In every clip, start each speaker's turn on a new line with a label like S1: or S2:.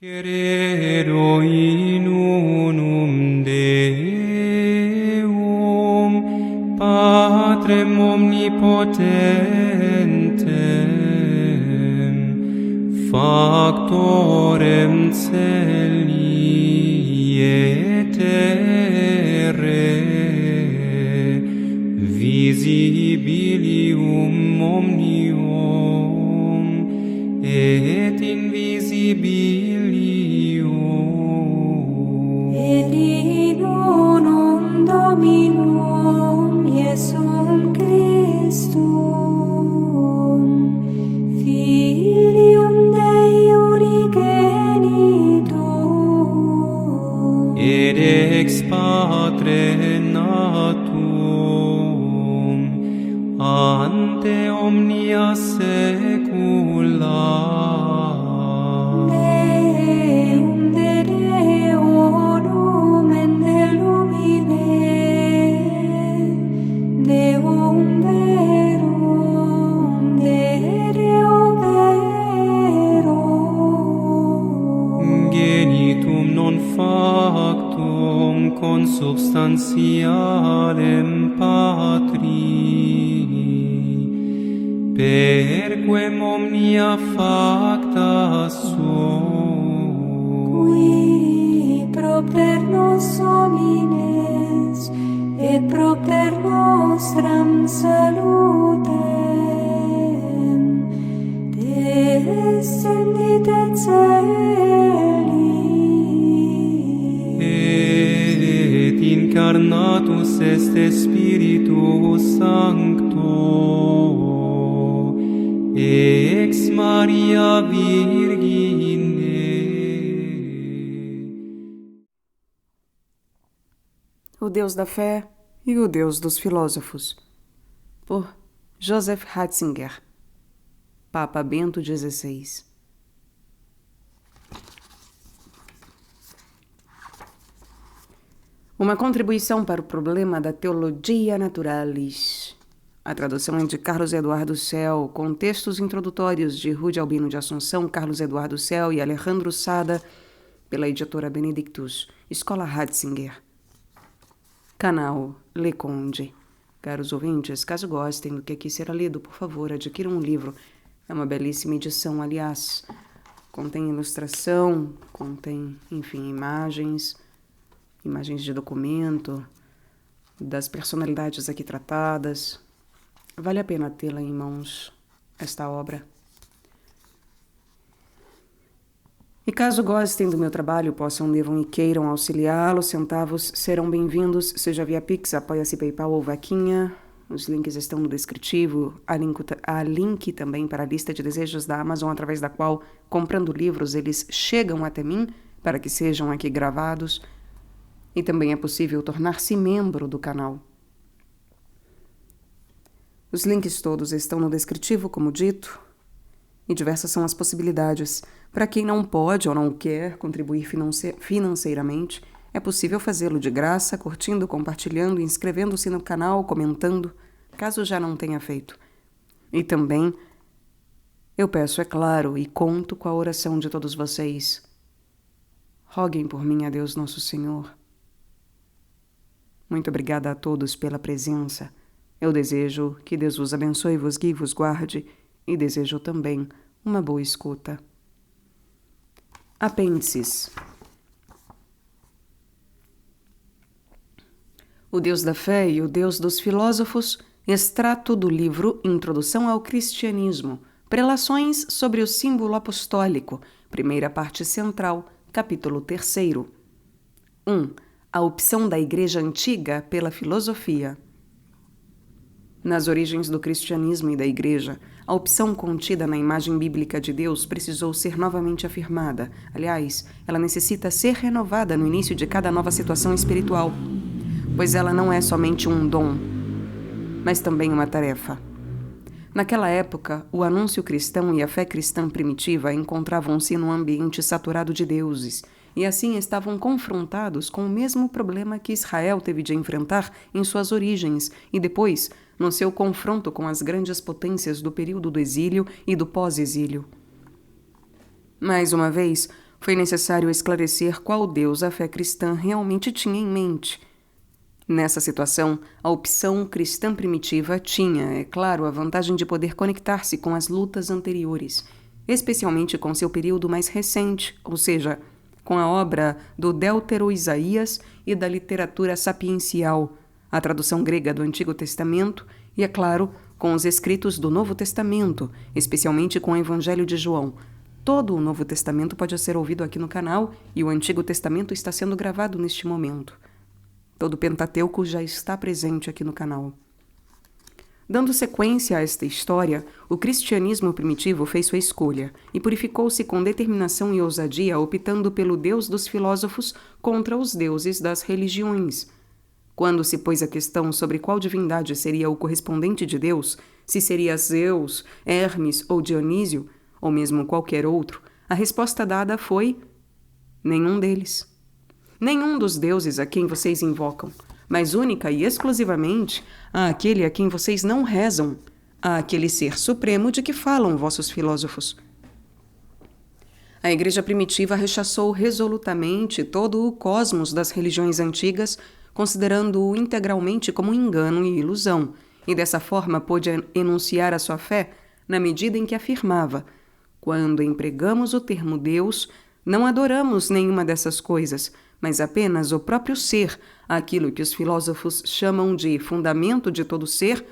S1: Credo in unum Deum, Patrem omnipotentem, factorem celi et terrae, visibilium omnium et invisibilium,
S2: et in unum Dominum Iesum Christum, Filium Dei unigenitum,
S1: et ex Patre natum, ante omnia saecula,
S2: Deum de Deo lumen de lumine, Deum verum de Deo verum,
S1: genitum non factum consubstantialem Patri, perquem omnia facta sunt,
S2: qui propter nos homines et propter nostram salutem descendit et celi,
S1: et incarnatus est Spiritus Sancto, ex Maria Virgine.
S3: O Deus da Fé e o Deus dos Filósofos, por Joseph Ratzinger, Papa Bento XVI. Uma contribuição para o problema da Theologia Naturalis. A tradução é de Carlos Eduardo Cel, com textos introdutórios de Rude Albino de Assunção, Carlos Eduardo Cel e Alejandro Sada, pela editora Benedictus, Escola Ratzinger. Canal Le Conde. Caros ouvintes, caso gostem do que aqui será lido, por favor, adquiram um livro. É uma belíssima edição, aliás. Contém ilustração, contém, enfim, imagens de documento, das personalidades aqui tratadas. Vale a pena tê-la em mãos, esta obra. E caso gostem do meu trabalho, possam, devam e queiram auxiliá-lo, centavos serão bem-vindos, seja via Pix, Apoia-se, PayPal ou Vaquinha. Os links estão no descritivo. Há link também para a lista de desejos da Amazon, através da qual, comprando livros, eles chegam até mim para que sejam aqui gravados. E também é possível tornar-se membro do canal. Os links todos estão no descritivo, como dito, e diversas são as possibilidades. Para quem não pode ou não quer contribuir financeiramente, é possível fazê-lo de graça, curtindo, compartilhando, inscrevendo-se no canal, comentando, caso já não tenha feito. E também, eu peço, é claro, e conto com a oração de todos vocês. Roguem por mim a Deus Nosso Senhor. Muito obrigada a todos pela presença. Eu desejo que Deus vos abençoe, vos guie, vos guarde, e desejo também uma boa escuta. Apêndices. O Deus da Fé e o Deus dos Filósofos, extrato do livro Introdução ao Cristianismo, Prelações sobre o Símbolo Apostólico, primeira parte central, capítulo 3º. 1. A opção da Igreja Antiga pela filosofia. Nas origens do cristianismo e da Igreja, a opção contida na imagem bíblica de Deus precisou ser novamente afirmada. Aliás, ela necessita ser renovada no início de cada nova situação espiritual, pois ela não é somente um dom, mas também uma tarefa. Naquela época, o anúncio cristão e a fé cristã primitiva encontravam-se num ambiente saturado de deuses, e assim estavam confrontados com o mesmo problema que Israel teve de enfrentar em suas origens e depois no seu confronto com as grandes potências do período do exílio e do pós-exílio. Mais uma vez, Foi necessário esclarecer qual Deus a fé cristã realmente tinha em mente. Nessa situação, a opção cristã primitiva tinha, é claro, a vantagem de poder conectar-se com as lutas anteriores, especialmente com seu período mais recente, ou seja, com a obra do Deutero-Isaías e da literatura sapiencial, a tradução grega do Antigo Testamento e, é claro, com os escritos do Novo Testamento, especialmente com o Evangelho de João. Todo o Novo Testamento pode ser ouvido aqui no canal e o Antigo Testamento está sendo gravado neste momento. Todo o Pentateuco já está presente aqui no canal. Dando sequência a esta história, o cristianismo primitivo fez sua escolha e purificou-se com determinação e ousadia, optando pelo Deus dos filósofos contra os deuses das religiões. Quando se pôs a questão sobre qual divindade seria o correspondente de Deus, se seria Zeus, Hermes ou Dionísio, ou mesmo qualquer outro, a resposta dada foi: nenhum deles. Nenhum dos deuses a quem vocês invocam, mas única e exclusivamente àquele a quem vocês não rezam, àquele ser supremo de que falam vossos filósofos. A Igreja primitiva rechaçou resolutamente todo o cosmos das religiões antigas, considerando-o integralmente como engano e ilusão, e dessa forma pôde enunciar a sua fé na medida em que afirmava: quando empregamos o termo Deus, não adoramos nenhuma dessas coisas, mas apenas o próprio ser, aquilo que os filósofos chamam de fundamento de todo ser,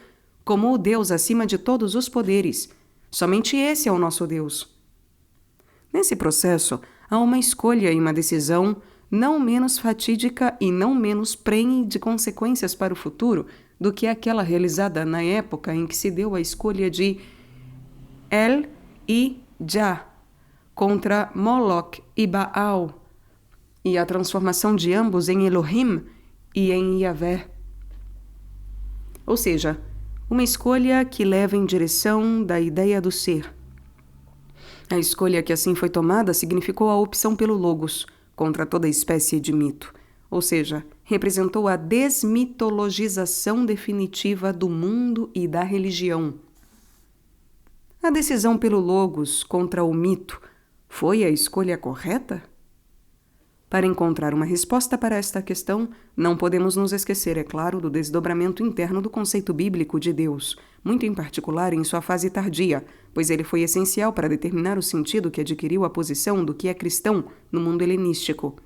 S3: como o Deus acima de todos os poderes. Somente esse é o nosso Deus. Nesse processo, há uma escolha e uma decisão não menos fatídica e não menos prenhe de consequências para o futuro do que aquela realizada na época em que se deu a escolha de El e Jah contra Moloch e Baal, e a transformação de ambos em Elohim e em Yahvé. Ou seja, uma escolha que leva em direção da ideia do ser. A escolha que assim foi tomada significou a opção pelo Logos, contra toda espécie de mito, ou seja, representou a desmitologização definitiva do mundo e da religião. A decisão pelo Logos contra o mito foi a escolha correta? Para encontrar uma resposta para esta questão, não podemos nos esquecer, é claro, do desdobramento interno do conceito bíblico de Deus, muito em particular em sua fase tardia, pois ele foi essencial para determinar o sentido que adquiriu a posição do que é cristão no mundo helenístico.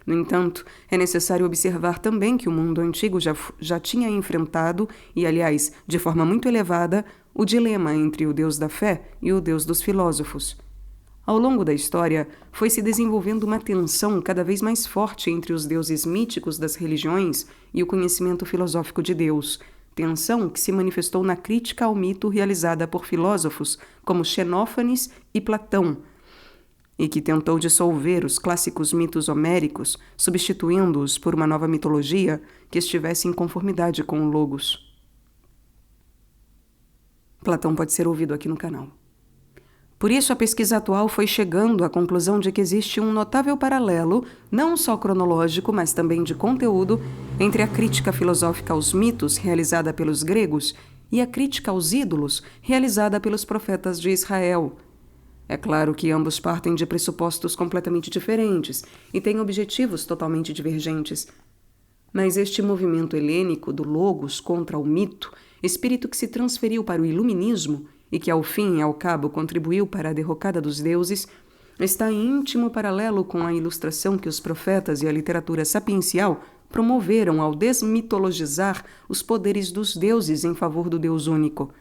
S3: No entanto, é necessário observar também que o mundo antigo já tinha enfrentado, e aliás, de forma muito elevada, o dilema entre o Deus da fé e o Deus dos filósofos. Ao longo da história, foi se desenvolvendo uma tensão cada vez mais forte entre os deuses míticos das religiões e o conhecimento filosófico de Deus, tensão que se manifestou na crítica ao mito realizada por filósofos como Xenófanes e Platão, e que tentou dissolver os clássicos mitos homéricos, substituindo-os por uma nova mitologia que estivesse em conformidade com o Logos. Platão pode ser ouvido aqui no canal. Por isso, a pesquisa atual foi chegando à conclusão de que existe um notável paralelo, não só cronológico, mas também de conteúdo, entre a crítica filosófica aos mitos realizada pelos gregos e a crítica aos ídolos realizada pelos profetas de Israel. É claro que ambos partem de pressupostos completamente diferentes e têm objetivos totalmente divergentes. Mas este movimento helênico do Logos contra o mito, espírito que se transferiu para o iluminismo, e que ao fim e ao cabo contribuiu para a derrocada dos deuses, está em íntimo paralelo com a ilustração que os profetas e a literatura sapiencial promoveram ao desmitologizar os poderes dos deuses em favor do Deus único.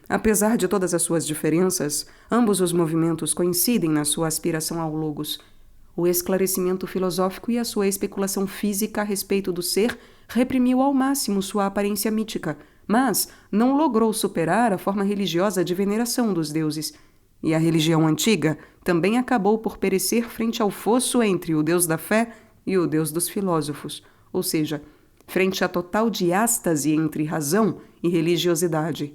S3: Apesar de todas as suas diferenças, ambos os movimentos coincidem na sua aspiração ao Logos. O esclarecimento filosófico e a sua especulação física a respeito do ser reprimiu ao máximo sua aparência mítica, mas não logrou superar a forma religiosa de veneração dos deuses. E a religião antiga também acabou por perecer frente ao fosso entre o Deus da fé e o Deus dos filósofos, ou seja, frente à total diástase entre razão e religiosidade.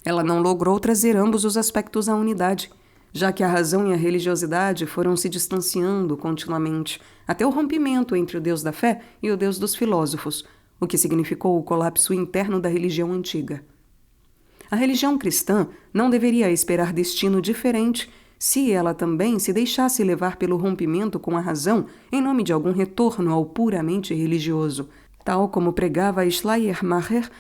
S3: Ela não logrou trazer ambos os aspectos à unidade, já que a razão e a religiosidade foram se distanciando continuamente, até o rompimento entre o Deus da fé e o Deus dos filósofos, o que significou o colapso interno da religião antiga. A religião cristã não deveria esperar destino diferente se ela também se deixasse levar pelo rompimento com a razão em nome de algum retorno ao puramente religioso, tal como pregava Schleiermacher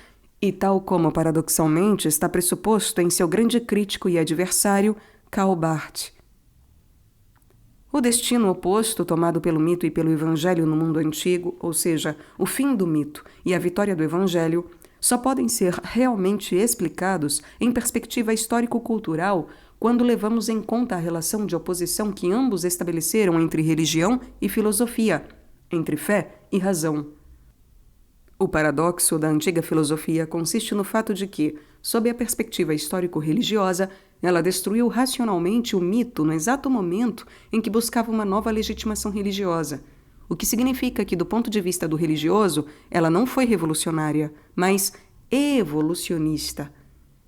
S3: e tal como, paradoxalmente, está pressuposto em seu grande crítico e adversário, Karl Barth. O destino oposto tomado pelo mito e pelo evangelho no mundo antigo, ou seja, o fim do mito e a vitória do evangelho, só podem ser realmente explicados em perspectiva histórico-cultural quando levamos em conta a relação de oposição que ambos estabeleceram entre religião e filosofia, entre fé e razão. O paradoxo da antiga filosofia consiste no fato de que, sob a perspectiva histórico-religiosa, ela destruiu racionalmente o mito no exato momento em que buscava uma nova legitimação religiosa, o que significa que, do ponto de vista do religioso, ela não foi revolucionária, mas evolucionista,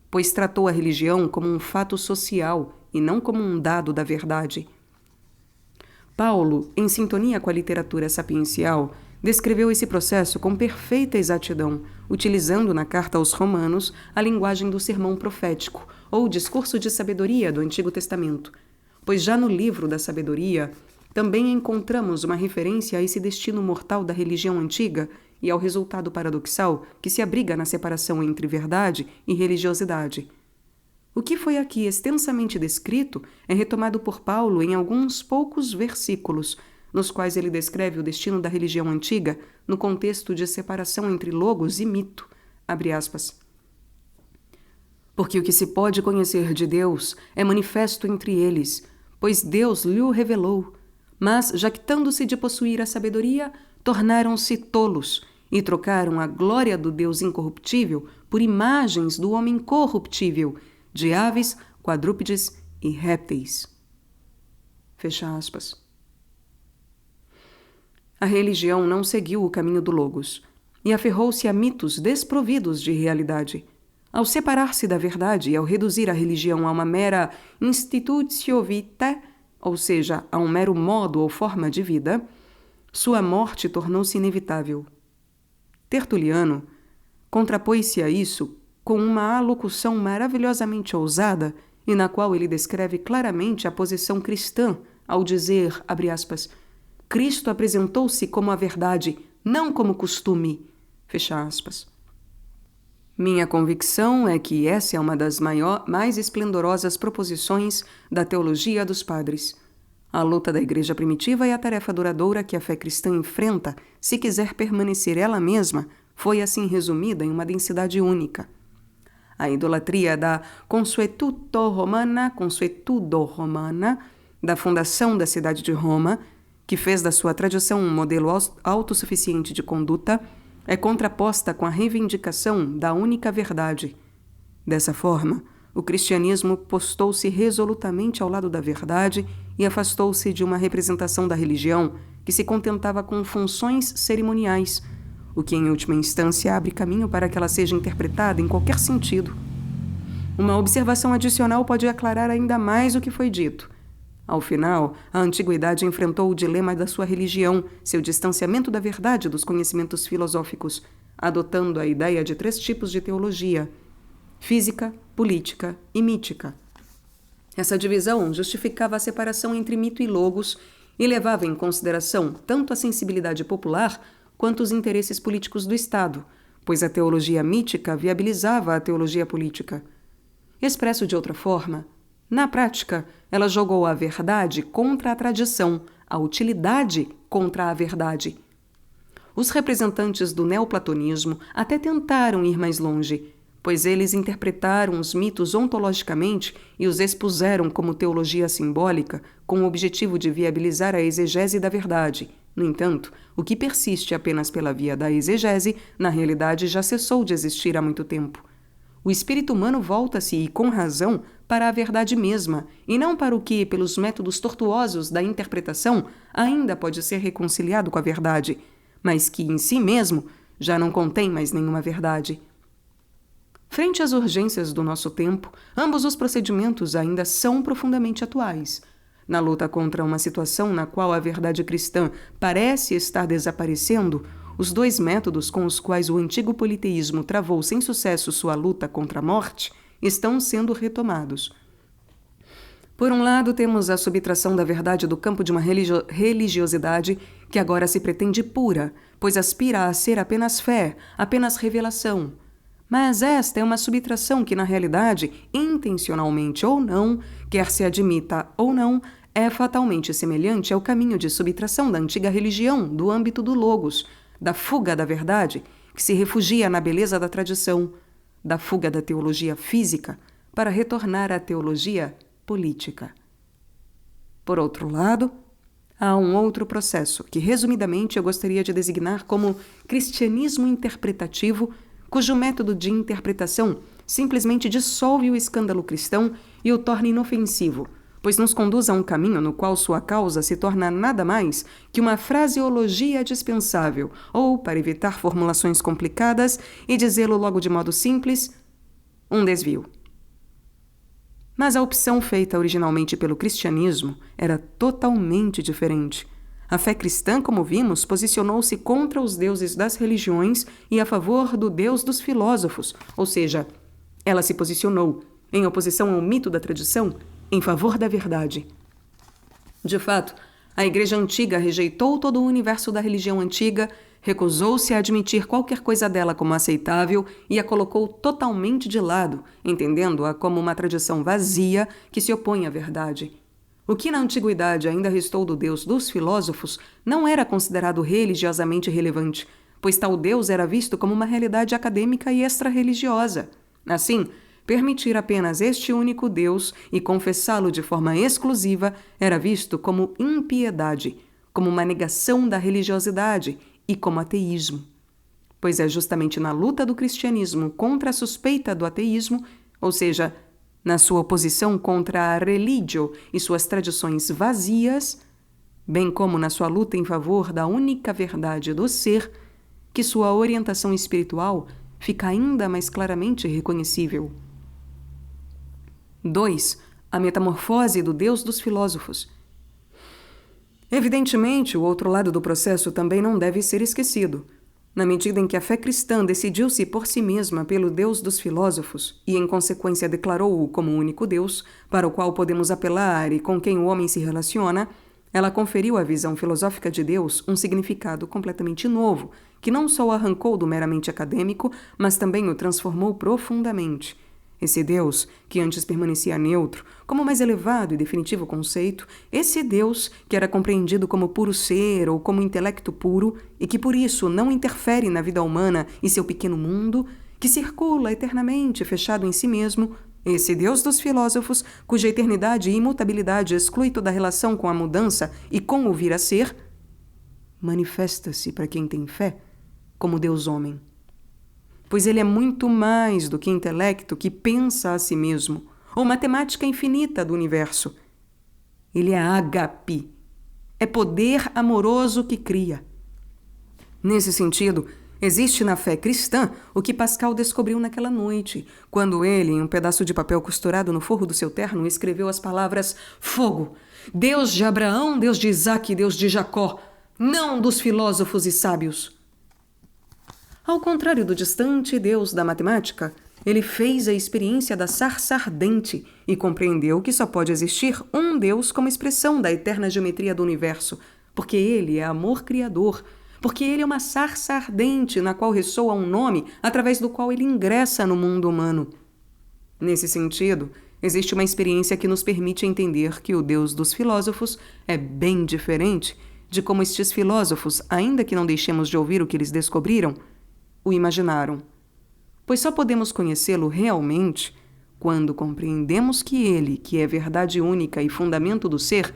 S3: pois tratou a religião como um fato social e não como um dado da verdade. Paulo, em sintonia com a literatura sapiencial, descreveu esse processo com perfeita exatidão, utilizando na carta aos Romanos a linguagem do sermão profético, ou discurso de sabedoria do Antigo Testamento, pois já no livro da sabedoria também encontramos uma referência a esse destino mortal da religião antiga e ao resultado paradoxal que se abriga na separação entre verdade e religiosidade. O que foi aqui extensamente descrito é retomado por Paulo em alguns poucos versículos, nos quais ele descreve o destino da religião antiga no contexto de separação entre logos e mito, abre aspas. Porque o que se pode conhecer de Deus é manifesto entre eles, pois Deus lhe o revelou, mas, jactando-se de possuir a sabedoria, tornaram-se tolos e trocaram a glória do Deus incorruptível por imagens do homem corruptível, de aves, quadrúpedes e répteis. Fecha aspas. A religião não seguiu o caminho do Logos e aferrou-se a mitos desprovidos de realidade. Ao separar-se da verdade e ao reduzir a religião a uma mera institutio vitae, ou seja, a um mero modo ou forma de vida, sua morte tornou-se inevitável. Tertuliano contrapôs-se a isso com uma alocução maravilhosamente ousada e na qual ele descreve claramente a posição cristã ao dizer, abre aspas, Cristo apresentou-se como a verdade, não como costume, fecha aspas. Minha convicção é que essa é uma das mais esplendorosas proposições da teologia dos padres. A luta da igreja primitiva e a tarefa duradoura que a fé cristã enfrenta, se quiser permanecer ela mesma, foi assim resumida em uma densidade única. A idolatria da consuetudo romana, da fundação da cidade de Roma, que fez da sua tradição um modelo autossuficiente de conduta, é contraposta com a reivindicação da única verdade. Dessa forma, o cristianismo postou-se resolutamente ao lado da verdade e afastou-se de uma representação da religião que se contentava com funções cerimoniais, o que em última instância abre caminho para que ela seja interpretada em qualquer sentido. Uma observação adicional pode aclarar ainda mais o que foi dito. Ao final, a antiguidade enfrentou o dilema da sua religião, seu distanciamento da verdade dos conhecimentos filosóficos, adotando a ideia de 3 tipos de teologia: física, política e mítica. Essa divisão justificava a separação entre mito e logos e levava em consideração tanto a sensibilidade popular quanto os interesses políticos do Estado, pois a teologia mítica viabilizava a teologia política. Expresso de outra forma, na prática, ela jogou a verdade contra a tradição, a utilidade contra a verdade. Os representantes do neoplatonismo até tentaram ir mais longe, pois eles interpretaram os mitos ontologicamente e os expuseram como teologia simbólica, com o objetivo de viabilizar a exegese da verdade. No entanto, o que persiste apenas pela via da exegese, na realidade já cessou de existir há muito tempo. O espírito humano volta-se, e com razão, para a verdade mesma, e não para o que, pelos métodos tortuosos da interpretação, ainda pode ser reconciliado com a verdade, mas que, em si mesmo, já não contém mais nenhuma verdade. Frente às urgências do nosso tempo, ambos os procedimentos ainda são profundamente atuais. Na luta contra uma situação na qual a verdade cristã parece estar desaparecendo, os 2 métodos com os quais o antigo politeísmo travou sem sucesso sua luta contra a morte estão sendo retomados. Por um lado, temos a subtração da verdade do campo de uma religiosidade que agora se pretende pura, pois aspira a ser apenas fé, apenas revelação. Mas esta é uma subtração que, na realidade, intencionalmente ou não, quer se admita ou não, é fatalmente semelhante ao caminho de subtração da antiga religião do âmbito do logos, da fuga da verdade, que se refugia na beleza da tradição, da fuga da teologia física para retornar à teologia política. Por outro lado, há um outro processo que, resumidamente, eu gostaria de designar como cristianismo interpretativo, cujo método de interpretação simplesmente dissolve o escândalo cristão e o torna inofensivo, pois nos conduz a um caminho no qual sua causa se torna nada mais que uma fraseologia dispensável, ou, para evitar formulações complicadas e dizê-lo logo de modo simples, um desvio. Mas a opção feita originalmente pelo cristianismo era totalmente diferente. A fé cristã, como vimos, posicionou-se contra os deuses das religiões e a favor do Deus dos filósofos, ou seja, ela se posicionou, em oposição ao mito da tradição, em favor da verdade. De fato, a Igreja Antiga rejeitou todo o universo da religião antiga, recusou-se a admitir qualquer coisa dela como aceitável e a colocou totalmente de lado, entendendo-a como uma tradição vazia que se opõe à verdade. O que na antiguidade ainda restou do Deus dos filósofos não era considerado religiosamente relevante, pois tal Deus era visto como uma realidade acadêmica e extra-religiosa. Assim, permitir apenas este único Deus e confessá-lo de forma exclusiva era visto como impiedade, como uma negação da religiosidade e como ateísmo. Pois é justamente na luta do cristianismo contra a suspeita do ateísmo, ou seja, na sua oposição contra a religio e suas tradições vazias, bem como na sua luta em favor da única verdade do ser, que sua orientação espiritual fica ainda mais claramente reconhecível. 2. A metamorfose do Deus dos filósofos. Evidentemente, o outro lado do processo também não deve ser esquecido. Na medida em que a fé cristã decidiu-se por si mesma pelo Deus dos filósofos e, em consequência, declarou-o como o único Deus, para o qual podemos apelar e com quem o homem se relaciona, ela conferiu à visão filosófica de Deus um significado completamente novo, que não só o arrancou do meramente acadêmico, mas também o transformou profundamente. Esse Deus, que antes permanecia neutro, como o mais elevado e definitivo conceito, esse Deus, que era compreendido como puro ser ou como intelecto puro, e que por isso não interfere na vida humana e seu pequeno mundo, que circula eternamente fechado em si mesmo, esse Deus dos filósofos, cuja eternidade e imutabilidade exclui toda relação com a mudança e com o vir a ser, manifesta-se para quem tem fé como Deus homem. Pois ele é muito mais do que intelecto que pensa a si mesmo, ou matemática infinita do universo. Ele é ágape, é poder amoroso que cria. Nesse sentido, existe na fé cristã o que Pascal descobriu naquela noite, quando ele, em um pedaço de papel costurado no forro do seu terno, escreveu as palavras fogo, Deus de Abraão, Deus de Isaque e Deus de Jacó, não dos filósofos e sábios. Ao contrário do distante Deus da matemática, ele fez a experiência da sarça ardente e compreendeu que só pode existir um Deus como expressão da eterna geometria do universo, porque ele é amor criador, porque ele é uma sarça ardente na qual ressoa um nome através do qual ele ingressa no mundo humano. Nesse sentido, existe uma experiência que nos permite entender que o Deus dos filósofos é bem diferente de como estes filósofos, ainda que não deixemos de ouvir o que eles descobriram, o imaginaram, pois só podemos conhecê-lo realmente quando compreendemos que ele, que é verdade única e fundamento do ser,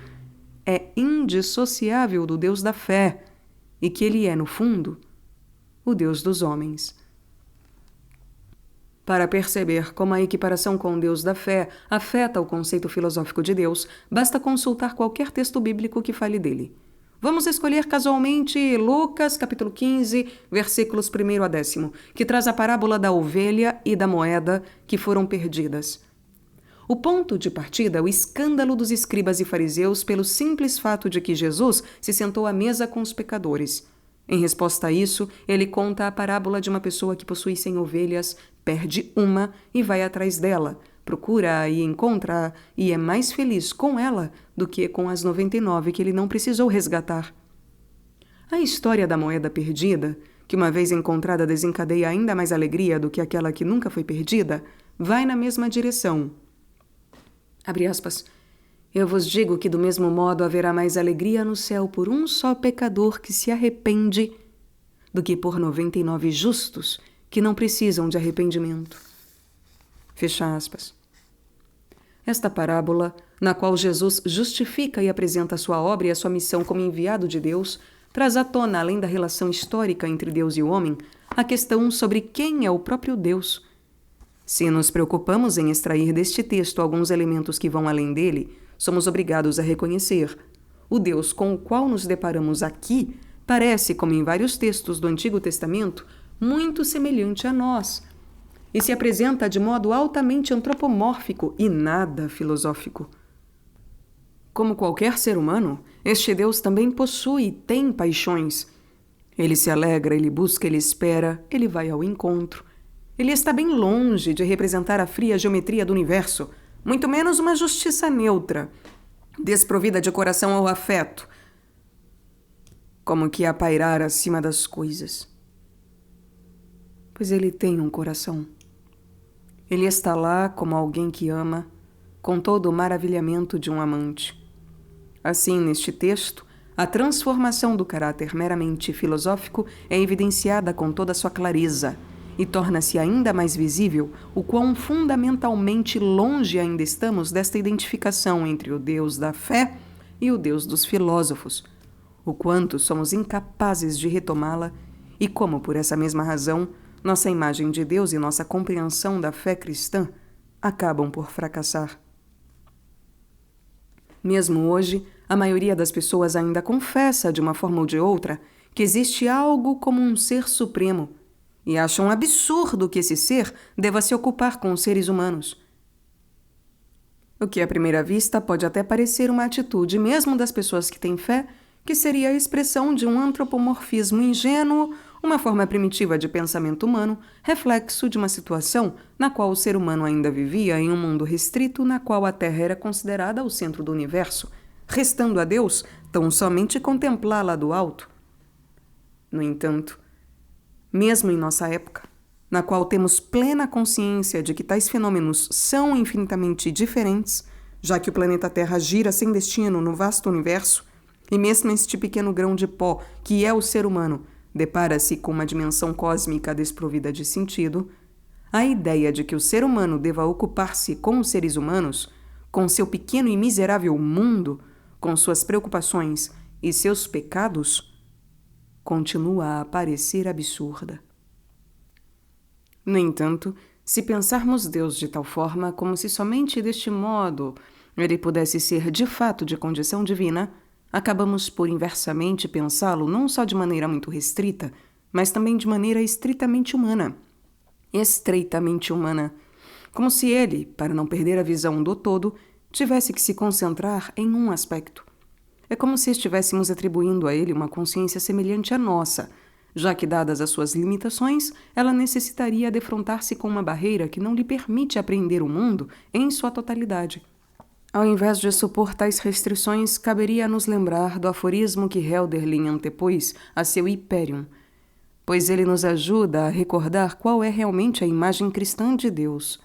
S3: é indissociável do Deus da fé e que ele é, no fundo, o Deus dos homens. Para perceber como a equiparação com o Deus da fé afeta o conceito filosófico de Deus, basta consultar qualquer texto bíblico que fale dele. Vamos escolher casualmente Lucas, capítulo 15, versículos 1 a 10, que traz a parábola da ovelha e da moeda que foram perdidas. O ponto de partida é o escândalo dos escribas e fariseus pelo simples fato de que Jesus se sentou à mesa com os pecadores. Em resposta a isso, ele conta a parábola de uma pessoa que possui 100 ovelhas, perde uma e vai atrás dela, procura-a e encontra-a e é mais feliz com ela do que com as 99 que ele não precisou resgatar. A história da moeda perdida, que uma vez encontrada desencadeia ainda mais alegria do que aquela que nunca foi perdida, vai na mesma direção. Abre aspas. Eu vos digo que do mesmo modo haverá mais alegria no céu por um só pecador que se arrepende do que por 99 justos que não precisam de arrependimento. Fecha aspas. Esta parábola, na qual Jesus justifica e apresenta a sua obra e a sua missão como enviado de Deus, traz à tona, além da relação histórica entre Deus e o homem, a questão sobre quem é o próprio Deus. Se nos preocupamos em extrair deste texto alguns elementos que vão além dele, somos obrigados a reconhecer: o Deus com o qual nos deparamos aqui parece, como em vários textos do Antigo Testamento, muito semelhante a nós, e se apresenta de modo altamente antropomórfico e nada filosófico. Como qualquer ser humano, este Deus também possui e tem paixões. Ele se alegra, ele busca, ele espera, ele vai ao encontro. Ele está bem longe de representar a fria geometria do universo, muito menos uma justiça neutra, desprovida de coração ou afeto, como que a pairar acima das coisas. Pois ele tem um coração. Ele está lá como alguém que ama, com todo o maravilhamento de um amante. Assim, neste texto, a transformação do caráter meramente filosófico é evidenciada com toda a sua clareza e torna-se ainda mais visível o quão fundamentalmente longe ainda estamos desta identificação entre o Deus da fé e o Deus dos filósofos, o quanto somos incapazes de retomá-la e como, por essa mesma razão, nossa imagem de Deus e nossa compreensão da fé cristã acabam por fracassar. Mesmo hoje, a maioria das pessoas ainda confessa, de uma forma ou de outra, que existe algo como um ser supremo e acham absurdo que esse ser deva se ocupar com os seres humanos. O que, à primeira vista, pode até parecer uma atitude, mesmo das pessoas que têm fé, que seria a expressão de um antropomorfismo ingênuo, uma forma primitiva de pensamento humano, reflexo de uma situação na qual o ser humano ainda vivia em um mundo restrito na qual a Terra era considerada o centro do universo, restando a Deus tão somente contemplá-la do alto. No entanto, mesmo em nossa época, na qual temos plena consciência de que tais fenômenos são infinitamente diferentes, já que o planeta Terra gira sem destino no vasto universo, e mesmo este pequeno grão de pó, que é o ser humano, depara-se com uma dimensão cósmica desprovida de sentido, a ideia de que o ser humano deva ocupar-se com os seres humanos, com seu pequeno e miserável mundo, com suas preocupações e seus pecados, continua a parecer absurda. No entanto, se pensarmos Deus de tal forma como se somente deste modo ele pudesse ser de fato de condição divina, acabamos por inversamente pensá-lo não só de maneira muito restrita, mas também de maneira estritamente humana, estreitamente humana, como se ele, para não perder a visão do todo, tivesse que se concentrar em um aspecto. É como se estivéssemos atribuindo a ele uma consciência semelhante à nossa, já que, dadas as suas limitações, ela necessitaria defrontar-se com uma barreira que não lhe permite apreender o mundo em sua totalidade. Ao invés de supor tais restrições, caberia nos lembrar do aforismo que Hölderlin antepôs a seu Hyperion, pois ele nos ajuda a recordar qual é realmente a imagem cristã de Deus.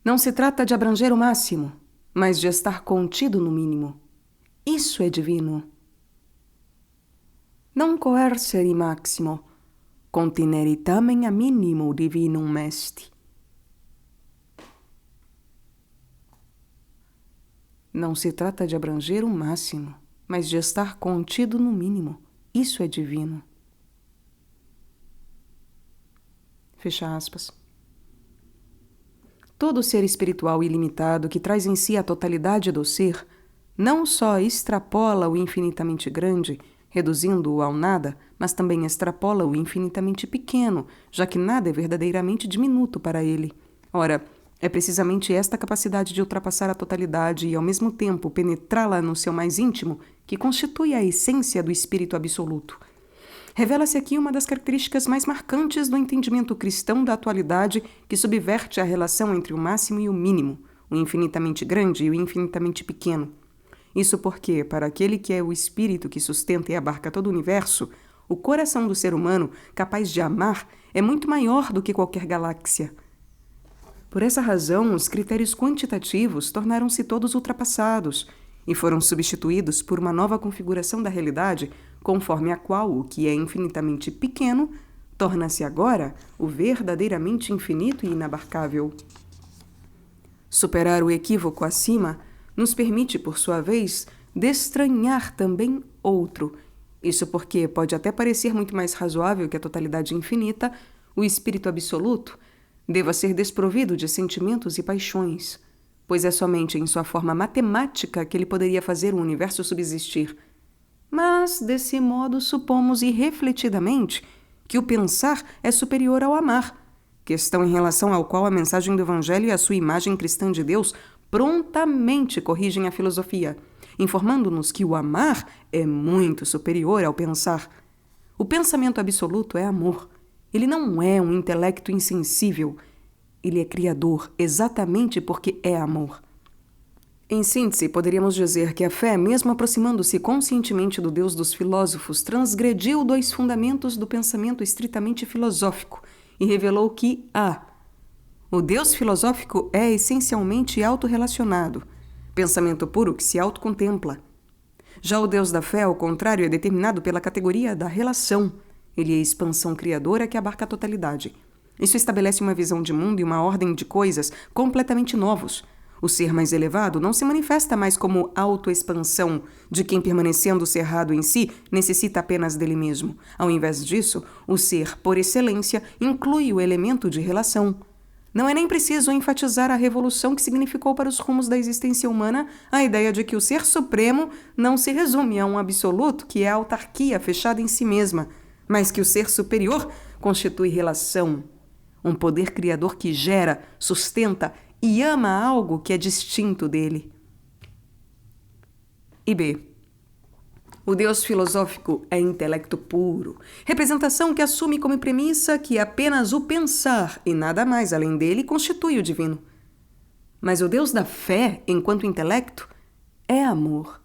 S3: Não se trata de abranger o máximo, mas de estar contido no mínimo. Isso é divino. Non coercere maximo, continere tamen a minimo divinum est. Não se trata de abranger o máximo, mas de estar contido no mínimo. Isso é divino. Fecha aspas. Todo ser espiritual ilimitado que traz em si a totalidade do ser, não só extrapola o infinitamente grande, reduzindo-o ao nada, mas também extrapola o infinitamente pequeno, já que nada é verdadeiramente diminuto para ele. Ora, é precisamente esta capacidade de ultrapassar a totalidade e, ao mesmo tempo, penetrá-la no seu mais íntimo que constitui a essência do espírito absoluto. Revela-se aqui uma das características mais marcantes do entendimento cristão da atualidade, que subverte a relação entre o máximo e o mínimo, o infinitamente grande e o infinitamente pequeno. Isso porque, para aquele que é o espírito que sustenta e abarca todo o universo, o coração do ser humano, capaz de amar, é muito maior do que qualquer galáxia. Por essa razão, os critérios quantitativos tornaram-se todos ultrapassados e foram substituídos por uma nova configuração da realidade, conforme a qual o que é infinitamente pequeno torna-se agora o verdadeiramente infinito e inabarcável. Superar o equívoco acima nos permite, por sua vez, destranhar também outro. Isso porque pode até parecer muito mais razoável que a totalidade infinita, o espírito absoluto, deva ser desprovido de sentimentos e paixões, pois é somente em sua forma matemática que ele poderia fazer o universo subsistir. Mas, desse modo, supomos irrefletidamente que o pensar é superior ao amar, questão em relação ao qual a mensagem do Evangelho e a sua imagem cristã de Deus prontamente corrigem a filosofia, informando-nos que o amar é muito superior ao pensar. O pensamento absoluto é amor. Ele não é um intelecto insensível. Ele é criador exatamente porque é amor. Em síntese, poderíamos dizer que a fé, mesmo aproximando-se conscientemente do Deus dos filósofos, transgrediu dois fundamentos do pensamento estritamente filosófico e revelou que o Deus filosófico é essencialmente autorrelacionado, pensamento puro que se autocontempla. Já o Deus da fé, ao contrário, é determinado pela categoria da relação. Ele é a expansão criadora que abarca a totalidade. Isso estabelece uma visão de mundo e uma ordem de coisas completamente novos. O ser mais elevado não se manifesta mais como autoexpansão de quem, permanecendo cerrado em si, necessita apenas dele mesmo. Ao invés disso, o ser, por excelência, inclui o elemento de relação. Não é nem preciso enfatizar a revolução que significou para os rumos da existência humana a ideia de que o ser supremo não se resume a um absoluto que é a autarquia fechada em si mesma, mas que o ser superior constitui relação, um poder criador que gera, sustenta e ama algo que é distinto dele. E B. O Deus filosófico é intelecto puro, representação que assume como premissa que apenas o pensar e nada mais além dele constitui o divino. Mas o Deus da fé, enquanto intelecto, é amor.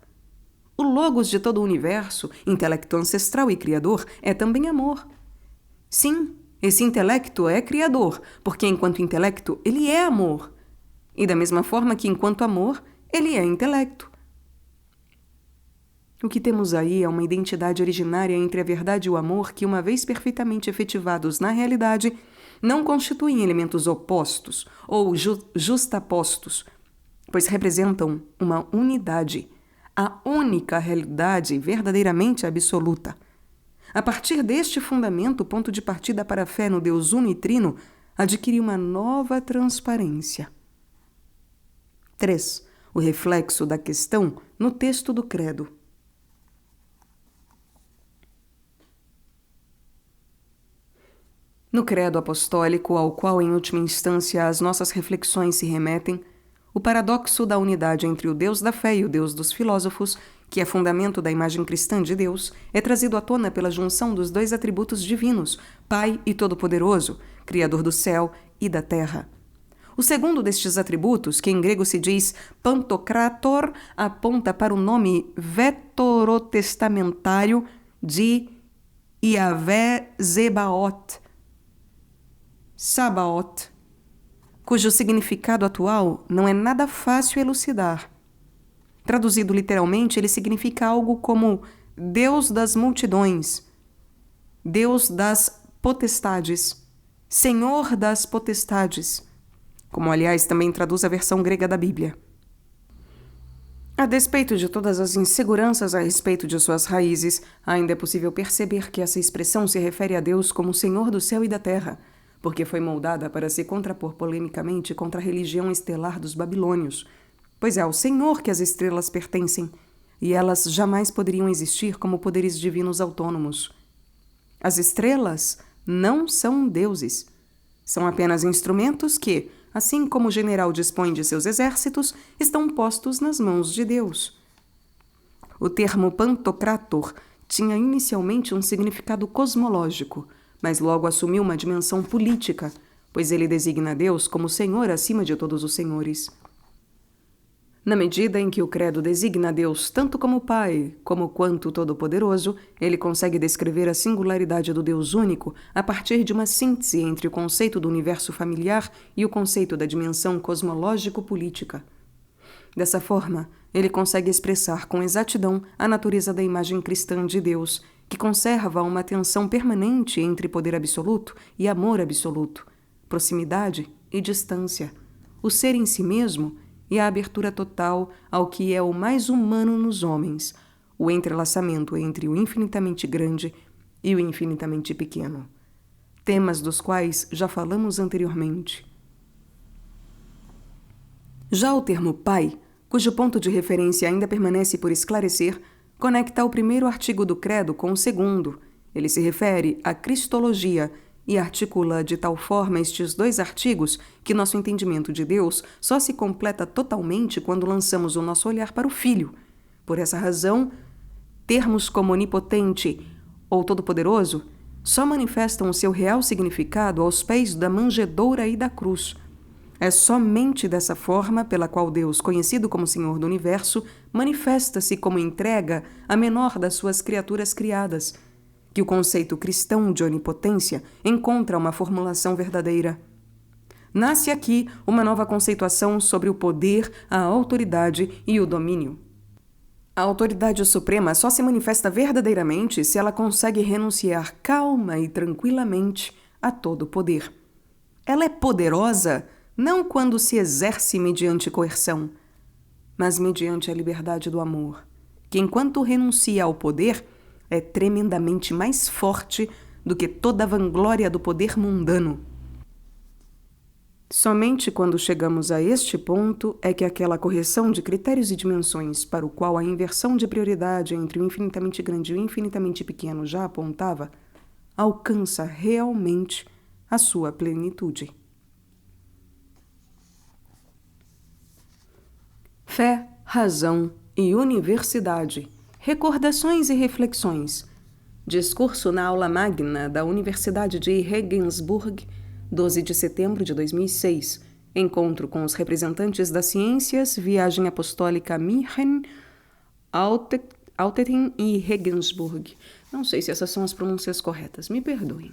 S3: O logos de todo o universo, intelecto ancestral e criador, é também amor. Sim, esse intelecto é criador, porque enquanto intelecto ele é amor. E da mesma forma que enquanto amor, ele é intelecto. O que temos aí é uma identidade originária entre a verdade e o amor que, uma vez perfeitamente efetivados na realidade, não constituem elementos opostos ou justapostos, pois representam uma unidade, a única realidade verdadeiramente absoluta. A partir deste fundamento, o ponto de partida para a fé no Deus uno e trino adquire uma nova transparência. 3. O reflexo da questão no texto do credo. No credo apostólico, ao qual em última instância as nossas reflexões se remetem, o paradoxo da unidade entre o Deus da fé e o Deus dos filósofos, que é fundamento da imagem cristã de Deus, é trazido à tona pela junção dos dois atributos divinos, Pai e Todo-Poderoso, Criador do céu e da terra. O segundo destes atributos, que em grego se diz Pantocrator, aponta para o nome vetorotestamentário de Yahvé Zebaoth, Sabaoth, cujo significado atual não é nada fácil elucidar. Traduzido literalmente, ele significa algo como Deus das multidões, Deus das potestades, Senhor das potestades, como aliás também traduz a versão grega da Bíblia. A despeito de todas as inseguranças a respeito de suas raízes, ainda é possível perceber que essa expressão se refere a Deus como Senhor do céu e da terra, porque foi moldada para se contrapor polemicamente contra a religião estelar dos babilônios, pois é ao Senhor que as estrelas pertencem, e elas jamais poderiam existir como poderes divinos autônomos. As estrelas não são deuses. São apenas instrumentos que, assim como o general dispõe de seus exércitos, estão postos nas mãos de Deus. O termo Pantocrator tinha inicialmente um significado cosmológico, mas logo assumiu uma dimensão política, pois ele designa Deus como Senhor acima de todos os senhores. Na medida em que o credo designa Deus tanto como Pai como quanto Todo-Poderoso, ele consegue descrever a singularidade do Deus único a partir de uma síntese entre o conceito do universo familiar e o conceito da dimensão cosmológico-política. Dessa forma, ele consegue expressar com exatidão a natureza da imagem cristã de Deus, que conserva uma tensão permanente entre poder absoluto e amor absoluto, proximidade e distância, o ser em si mesmo e a abertura total ao que é o mais humano nos homens, o entrelaçamento entre o infinitamente grande e o infinitamente pequeno. Temas dos quais já falamos anteriormente. Já o termo Pai, cujo ponto de referência ainda permanece por esclarecer, conecta o primeiro artigo do credo com o segundo. Ele se refere à cristologia e articula de tal forma estes dois artigos que nosso entendimento de Deus só se completa totalmente quando lançamos o nosso olhar para o Filho. Por essa razão, termos como onipotente ou todo-poderoso só manifestam o seu real significado aos pés da manjedoura e da cruz. É somente dessa forma pela qual Deus, conhecido como Senhor do Universo, manifesta-se como entrega a menor das suas criaturas criadas, que o conceito cristão de onipotência encontra uma formulação verdadeira. Nasce aqui uma nova conceituação sobre o poder, a autoridade e o domínio. A autoridade suprema só se manifesta verdadeiramente se ela consegue renunciar calma e tranquilamente a todo poder. Ela é poderosa não quando se exerce mediante coerção, mas mediante a liberdade do amor, que enquanto renuncia ao poder, é tremendamente mais forte do que toda a vanglória do poder mundano. Somente quando chegamos a este ponto é que aquela correção de critérios e dimensões para o qual a inversão de prioridade entre o infinitamente grande e o infinitamente pequeno já apontava, alcança realmente a sua plenitude. Fé, razão e universidade. Recordações e reflexões. Discurso na aula magna da Universidade de Regensburg, 12 de setembro de 2006. Encontro com os representantes das ciências, viagem apostólica a München, Altettin e Regensburg. Não sei se essas são as pronúncias corretas, me perdoem.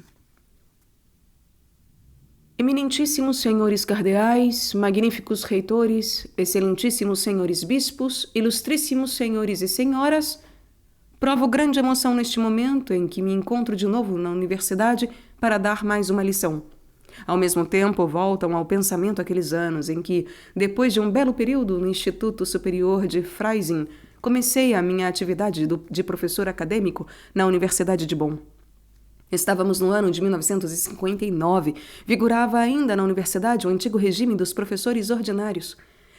S3: Eminentíssimos senhores cardeais, magníficos reitores, excelentíssimos senhores bispos, ilustríssimos senhores e senhoras, provo grande emoção neste momento em que me encontro de novo na universidade para dar mais uma lição. Ao mesmo tempo, voltam ao pensamento aqueles anos em que, depois de um belo período no Instituto Superior de Freising, comecei a minha atividade de professor acadêmico na Universidade de Bonn. Estávamos no ano de 1959, vigorava ainda na universidade o antigo regime dos professores ordinários.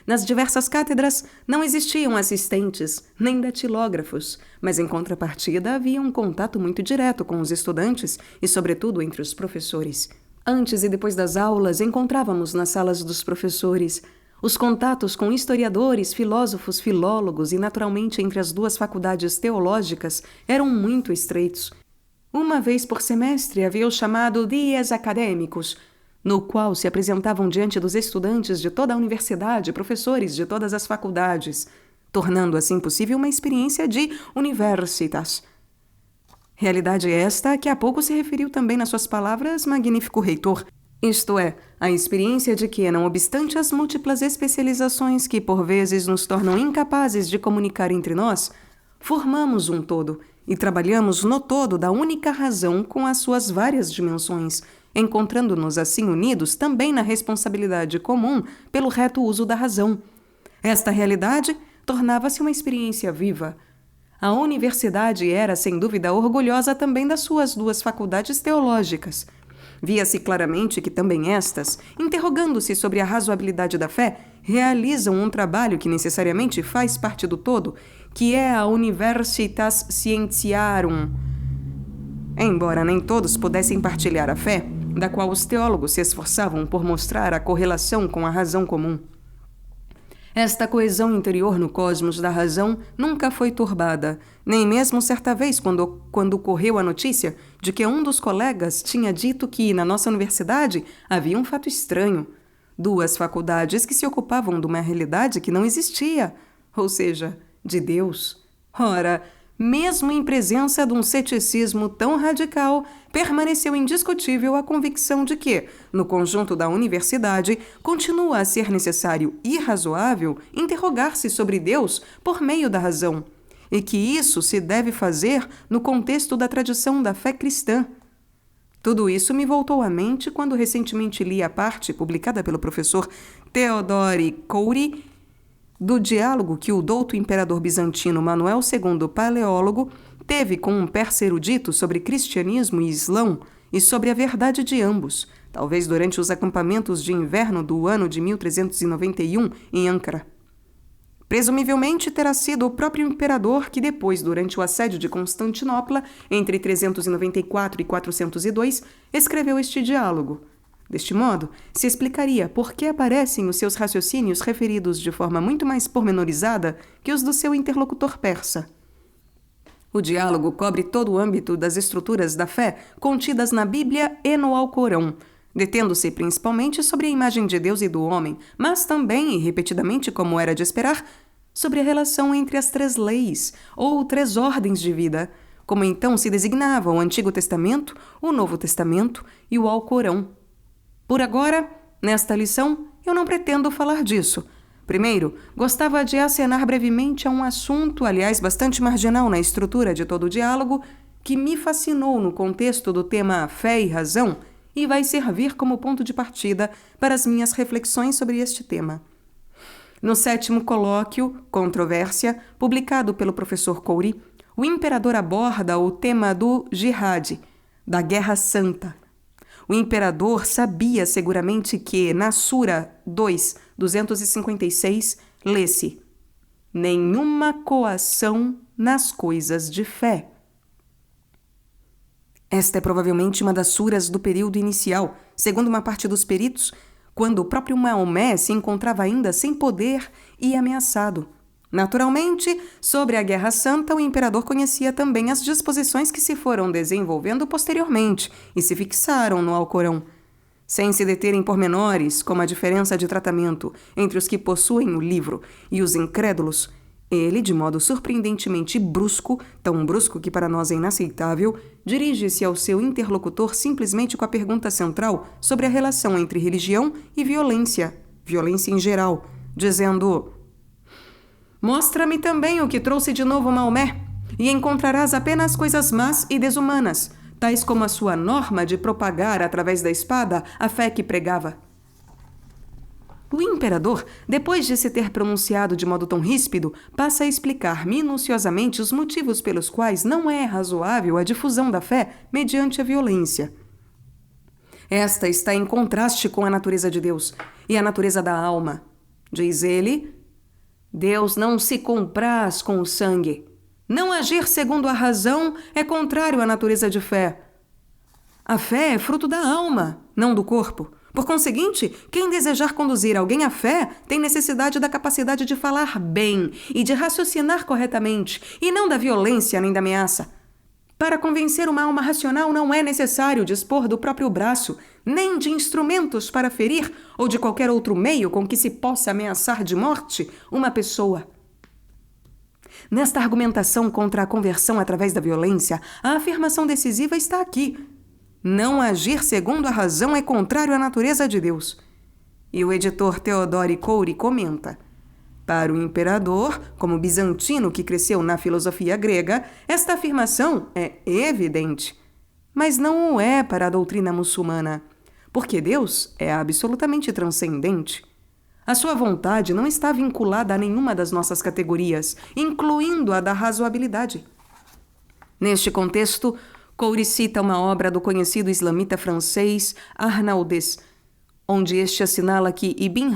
S3: Nas diversas cátedras não existiam assistentes, nem datilógrafos, mas em contrapartida havia um contato muito direto com os estudantes e, sobretudo, entre os professores. Antes e depois das aulas, encontrávamos nas salas dos professores. Os contatos com historiadores, filósofos, filólogos e, naturalmente, entre as duas faculdades teológicas eram muito estreitos. Uma vez por semestre havia o chamado Dias Acadêmicos, no qual se apresentavam diante dos estudantes de toda a universidade professores de todas as faculdades, tornando assim possível uma experiência de universitas. Realidade esta a que há pouco se referiu também nas suas palavras magnífico reitor, isto é, a experiência de que, não obstante as múltiplas especializações que por vezes nos tornam incapazes de comunicar entre nós, formamos um todo e trabalhamos no todo da única razão com as suas várias dimensões, encontrando-nos assim unidos também na responsabilidade comum pelo reto uso da razão. Esta realidade tornava-se uma experiência viva. A universidade era, sem dúvida, orgulhosa também das suas duas faculdades teológicas. Via-se claramente que também estas, interrogando-se sobre a razoabilidade da fé, realizam um trabalho que necessariamente faz parte do todo, que é a Universitas Scientiarum. Embora nem todos pudessem partilhar a fé, da qual os teólogos se esforçavam por mostrar a correlação com a razão comum. Esta coesão interior no cosmos da razão nunca foi turbada, nem mesmo certa vez quando correu a notícia de que um dos colegas tinha dito que, na nossa universidade, havia um fato estranho. 2 faculdades que se ocupavam de uma realidade que não existia, ou seja, de Deus. Ora, mesmo em presença de um ceticismo tão radical, permaneceu indiscutível a convicção de que, no conjunto da universidade, continua a ser necessário e razoável interrogar-se sobre Deus por meio da razão, e que isso se deve fazer no contexto da tradição da fé cristã. Tudo isso me voltou à mente quando recentemente li a parte publicada pelo professor Theodore Cowley do diálogo que o douto imperador bizantino Manuel II, paleólogo, teve com um persa erudito sobre cristianismo e islão e sobre a verdade de ambos, talvez durante os acampamentos de inverno do ano de 1391 em Ankara. Presumivelmente terá sido o próprio imperador que depois, durante o assédio de Constantinopla, entre 394 e 402, escreveu este diálogo. Deste modo, se explicaria por que aparecem os seus raciocínios referidos de forma muito mais pormenorizada que os do seu interlocutor persa. O diálogo cobre todo o âmbito das estruturas da fé contidas na Bíblia e no Alcorão, detendo-se principalmente sobre a imagem de Deus e do homem, mas também, e repetidamente como era de esperar, sobre a relação entre as 3 leis, ou 3 ordens de vida, como então se designava o Antigo Testamento, o Novo Testamento e o Alcorão. Por agora, nesta lição, eu não pretendo falar disso. Primeiro, gostava de acenar brevemente a um assunto, aliás, bastante marginal na estrutura de todo o diálogo, que me fascinou no contexto do tema fé e razão e vai servir como ponto de partida para as minhas reflexões sobre este tema. No 7º colóquio, Controvérsia, publicado pelo professor Cowley, o imperador aborda o tema do jihad, da Guerra Santa. O imperador sabia seguramente que, na Sura 2, 256, lê-se: nenhuma coação nas coisas de fé. Esta é provavelmente uma das suras do período inicial, segundo uma parte dos peritos, quando o próprio Maomé se encontrava ainda sem poder e ameaçado. Naturalmente, sobre a Guerra Santa, o imperador conhecia também as disposições que se foram desenvolvendo posteriormente e se fixaram no Alcorão. Sem se deter em pormenores, como a diferença de tratamento entre os que possuem o livro e os incrédulos, ele, de modo surpreendentemente brusco, tão brusco que para nós é inaceitável, dirige-se ao seu interlocutor simplesmente com a pergunta central sobre a relação entre religião e violência em geral, dizendo: mostra-me também o que trouxe de novo Maomé, e encontrarás apenas coisas más e desumanas, tais como a sua norma de propagar através da espada a fé que pregava. O imperador, depois de se ter pronunciado de modo tão ríspido, passa a explicar minuciosamente os motivos pelos quais não é razoável a difusão da fé mediante a violência. Esta está em contraste com a natureza de Deus e a natureza da alma. Diz ele: Deus não se compraz com o sangue. Não agir segundo a razão é contrário à natureza de fé. A fé é fruto da alma, não do corpo. Por conseguinte, quem desejar conduzir alguém à fé tem necessidade da capacidade de falar bem e de raciocinar corretamente, e não da violência nem da ameaça. Para convencer uma alma racional não é necessário dispor do próprio braço, nem de instrumentos para ferir ou de qualquer outro meio com que se possa ameaçar de morte uma pessoa. Nesta argumentação contra a conversão através da violência, a afirmação decisiva está aqui. Não agir segundo a razão é contrário à natureza de Deus. E o editor Theodore Cowley comenta: para o imperador, como bizantino que cresceu na filosofia grega, esta afirmação é evidente. Mas não o é para a doutrina muçulmana, porque Deus é absolutamente transcendente. A sua vontade não está vinculada a nenhuma das nossas categorias, incluindo a da razoabilidade. Neste contexto, Cowley cita uma obra do conhecido islamita francês Arnaudès, onde este assinala que Ibn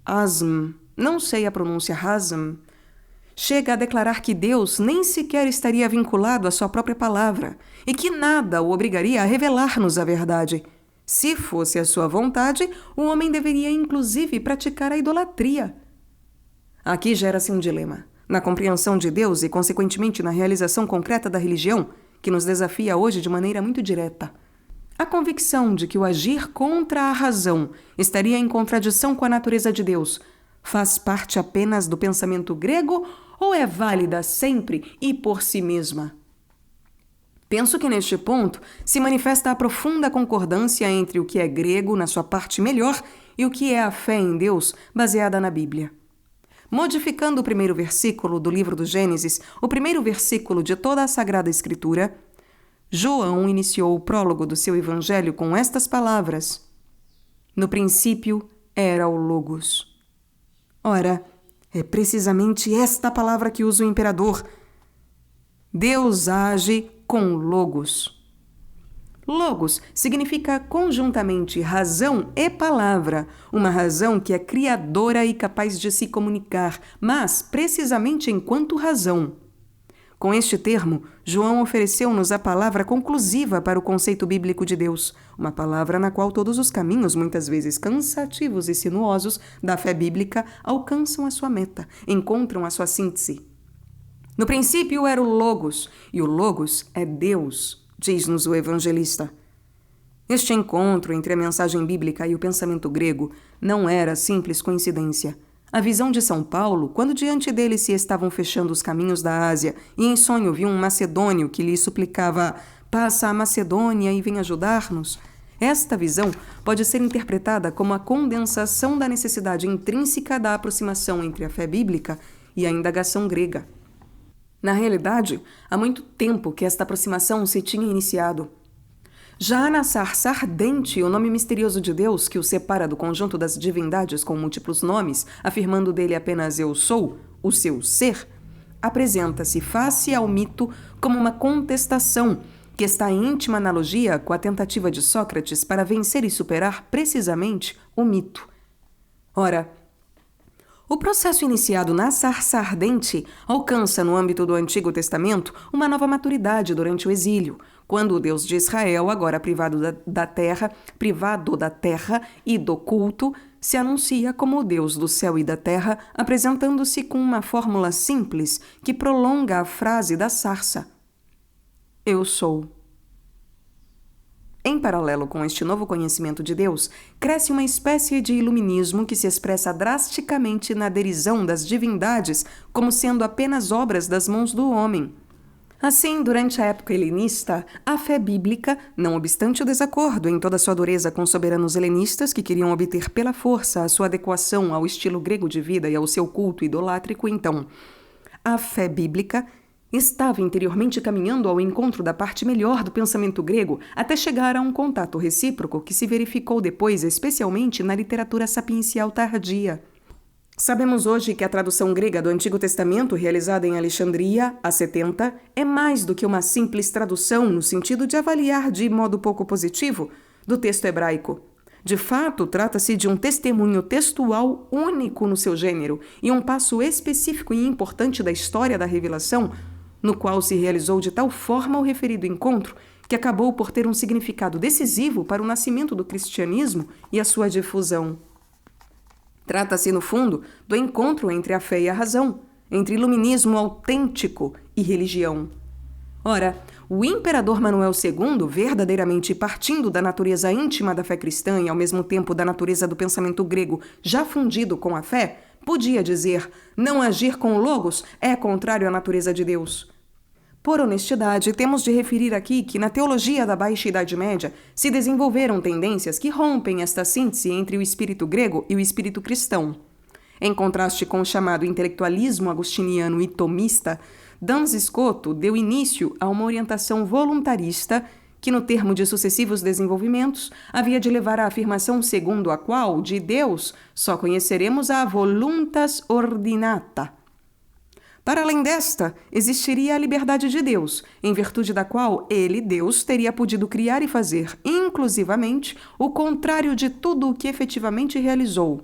S3: Hazm, não sei a pronúncia Hazm, chega a declarar que Deus nem sequer estaria vinculado à sua própria palavra e que nada o obrigaria a revelar-nos a verdade. Se fosse a sua vontade, o homem deveria inclusive praticar a idolatria. Aqui gera-se um dilema, na compreensão de Deus e, consequentemente, na realização concreta da religião, que nos desafia hoje de maneira muito direta. A convicção de que o agir contra a razão estaria em contradição com a natureza de Deus faz parte apenas do pensamento grego ou é válida sempre e por si mesma? Penso que neste ponto se manifesta a profunda concordância entre o que é grego na sua parte melhor e o que é a fé em Deus baseada na Bíblia. Modificando o primeiro versículo do livro do Gênesis, o primeiro versículo de toda a Sagrada Escritura, João iniciou o prólogo do seu evangelho com estas palavras: No princípio era o Logos. Ora, é precisamente esta palavra que usa o imperador. Deus age com Logos. Logos significa conjuntamente razão e palavra, uma razão que é criadora e capaz de se comunicar, mas precisamente enquanto razão. Com este termo, João ofereceu-nos a palavra conclusiva para o conceito bíblico de Deus, uma palavra na qual todos os caminhos, muitas vezes cansativos e sinuosos, da fé bíblica alcançam a sua meta, encontram a sua síntese. No princípio era o Logos, e o Logos é Deus, diz-nos o evangelista. Este encontro entre a mensagem bíblica e o pensamento grego não era simples coincidência. A visão de São Paulo, quando diante dele se estavam fechando os caminhos da Ásia e em sonho viu um macedônio que lhe suplicava: passa a Macedônia e vem ajudar-nos. Esta visão pode ser interpretada como a condensação da necessidade intrínseca da aproximação entre a fé bíblica e a indagação grega. Na realidade, há muito tempo que esta aproximação se tinha iniciado. Já na sarça ardente, o nome misterioso de Deus, que o separa do conjunto das divindades com múltiplos nomes, afirmando dele apenas eu sou, o seu ser, apresenta-se face ao mito como uma contestação que está em íntima analogia com a tentativa de Sócrates para vencer e superar precisamente o mito. Ora, o processo iniciado na sarça ardente alcança, no âmbito do Antigo Testamento, uma nova maturidade durante o exílio, quando o Deus de Israel, agora privado da terra e do culto, se anuncia como o Deus do céu e da terra, apresentando-se com uma fórmula simples que prolonga a frase da sarça: Eu sou. Em paralelo com este novo conhecimento de Deus, cresce uma espécie de iluminismo que se expressa drasticamente na derisão das divindades como sendo apenas obras das mãos do homem. Assim, durante a época helenista, a fé bíblica, não obstante o desacordo em toda sua dureza com soberanos helenistas que queriam obter pela força a sua adequação ao estilo grego de vida e ao seu culto idolátrico, então, a fé bíblica estava interiormente caminhando ao encontro da parte melhor do pensamento grego até chegar a um contato recíproco que se verificou depois especialmente na literatura sapiencial tardia. Sabemos hoje que a tradução grega do Antigo Testamento, realizada em Alexandria, há 70, é mais do que uma simples tradução no sentido de avaliar de modo pouco positivo do texto hebraico. De fato, trata-se de um testemunho textual único no seu gênero e um passo específico e importante da história da revelação, no qual se realizou de tal forma o referido encontro que acabou por ter um significado decisivo para o nascimento do cristianismo e a sua difusão. Trata-se, no fundo, do encontro entre a fé e a razão, entre iluminismo autêntico e religião. Ora, o imperador Manuel II, verdadeiramente partindo da natureza íntima da fé cristã e ao mesmo tempo da natureza do pensamento grego já fundido com a fé, podia dizer: não agir com o Logos é contrário à natureza de Deus. Por honestidade, temos de referir aqui que na teologia da Baixa Idade Média se desenvolveram tendências que rompem esta síntese entre o espírito grego e o espírito cristão. Em contraste com o chamado intelectualismo agostiniano e tomista, Duns Scoto deu início a uma orientação voluntarista que, no termo de sucessivos desenvolvimentos, havia de levar à afirmação segundo a qual, de Deus, só conheceremos a voluntas ordinata. Para além desta, existiria a liberdade de Deus, em virtude da qual ele, Deus, teria podido criar e fazer, inclusivamente, o contrário de tudo o que efetivamente realizou.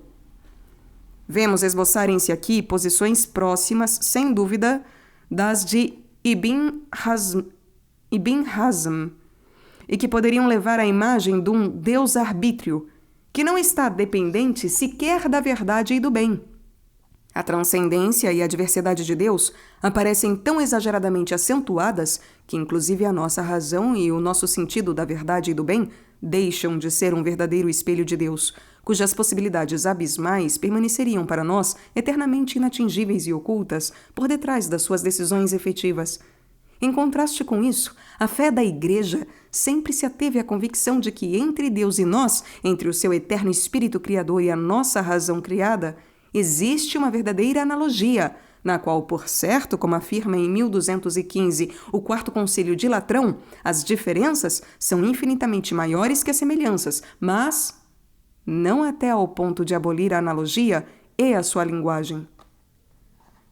S3: Vemos esboçarem-se aqui posições próximas, sem dúvida, das de Ibn Hazm. e que poderiam levar à imagem de um Deus-arbítrio, que não está dependente sequer da verdade e do bem. A transcendência e a diversidade de Deus aparecem tão exageradamente acentuadas que, inclusive, a nossa razão e o nosso sentido da verdade e do bem deixam de ser um verdadeiro espelho de Deus, cujas possibilidades abismais permaneceriam para nós eternamente inatingíveis e ocultas por detrás das suas decisões efetivas. Em contraste com isso, a fé da Igreja sempre se ateve à convicção de que entre Deus e nós, entre o seu eterno Espírito Criador e a nossa razão criada, existe uma verdadeira analogia, na qual, por certo, como afirma em 1215 o Quarto Concílio de Latrão, as diferenças são infinitamente maiores que as semelhanças, mas não até ao ponto de abolir a analogia e a sua linguagem.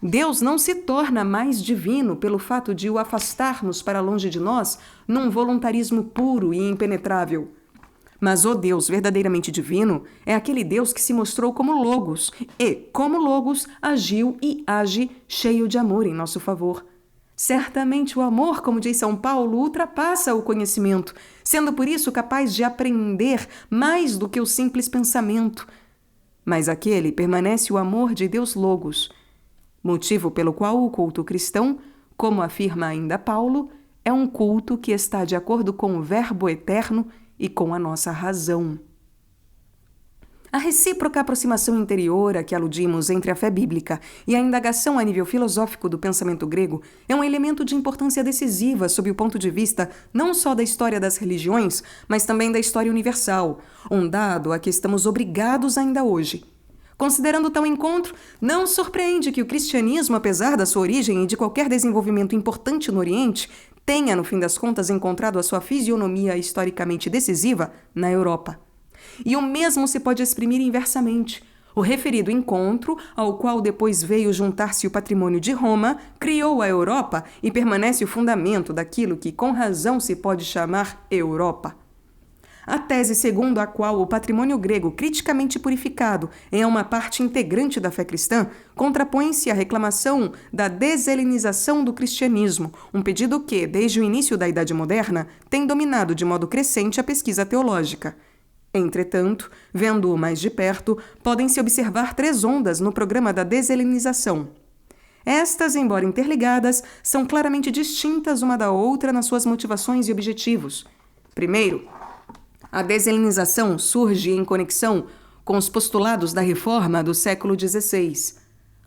S3: Deus não se torna mais divino pelo fato de o afastarmos para longe de nós num voluntarismo puro e impenetrável. Mas o Deus verdadeiramente divino é aquele Deus que se mostrou como Logos e, como Logos, agiu e age cheio de amor em nosso favor. Certamente o amor, como diz São Paulo, ultrapassa o conhecimento, sendo por isso capaz de aprender mais do que o simples pensamento. Mas aquele permanece o amor de Deus Logos, motivo pelo qual o culto cristão, como afirma ainda Paulo, é um culto que está de acordo com o Verbo eterno e com a nossa razão. A recíproca aproximação interior a que aludimos entre a fé bíblica e a indagação a nível filosófico do pensamento grego é um elemento de importância decisiva sob o ponto de vista não só da história das religiões, mas também da história universal, um dado a que estamos obrigados ainda hoje. Considerando tal encontro, não surpreende que o cristianismo, apesar da sua origem e de qualquer desenvolvimento importante no Oriente, tenha, no fim das contas, encontrado a sua fisionomia historicamente decisiva na Europa. E o mesmo se pode exprimir inversamente. O referido encontro, ao qual depois veio juntar-se o patrimônio de Roma, criou a Europa e permanece o fundamento daquilo que com razão se pode chamar Europa. A tese segundo a qual o patrimônio grego criticamente purificado é uma parte integrante da fé cristã contrapõe-se à reclamação da deshelenização do cristianismo, um pedido que, desde o início da Idade Moderna, tem dominado de modo crescente a pesquisa teológica. Entretanto, vendo-o mais de perto, podem-se observar três ondas no programa da deshelenização. Estas, embora interligadas, são claramente distintas uma da outra nas suas motivações e objetivos. Primeiro, a deshelenização surge em conexão com os postulados da Reforma do século XVI.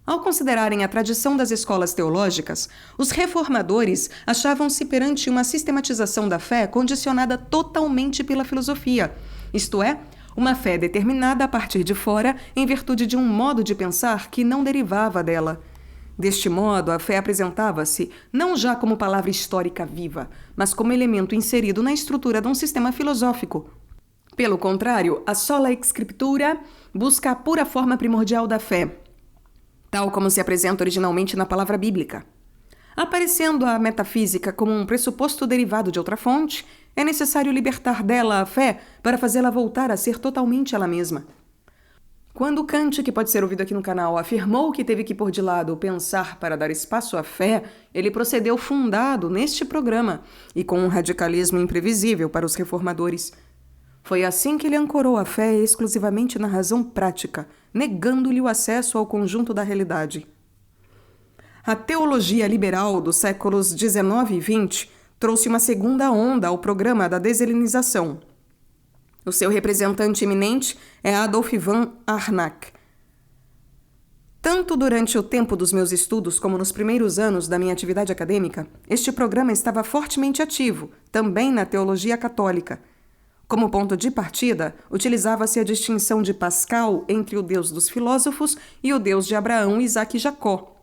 S3: Ao considerarem a tradição das escolas teológicas, os reformadores achavam-se perante uma sistematização da fé condicionada totalmente pela filosofia, isto é, uma fé determinada a partir de fora em virtude de um modo de pensar que não derivava dela. Deste modo, a fé apresentava-se não já como palavra histórica viva, mas como elemento inserido na estrutura de um sistema filosófico. Pelo contrário, a sola scriptura busca a pura forma primordial da fé, tal como se apresenta originalmente na palavra bíblica. Aparecendo a metafísica como um pressuposto derivado de outra fonte, é necessário libertar dela a fé para fazê-la voltar a ser totalmente ela mesma. Quando Kant, que pode ser ouvido aqui no canal, afirmou que teve que pôr de lado o pensar para dar espaço à fé, ele procedeu fundado neste programa e com um radicalismo imprevisível para os reformadores. Foi assim que ele ancorou a fé exclusivamente na razão prática, negando-lhe o acesso ao conjunto da realidade. A teologia liberal dos séculos XIX e XX trouxe uma segunda onda ao programa da deshelenização. O seu representante eminente é Adolf von Harnack. Tanto durante o tempo dos meus estudos como nos primeiros anos da minha atividade acadêmica, este programa estava fortemente ativo, também na teologia católica. Como ponto de partida, utilizava-se a distinção de Pascal entre o Deus dos filósofos e o Deus de Abraão, Isaque e Jacó.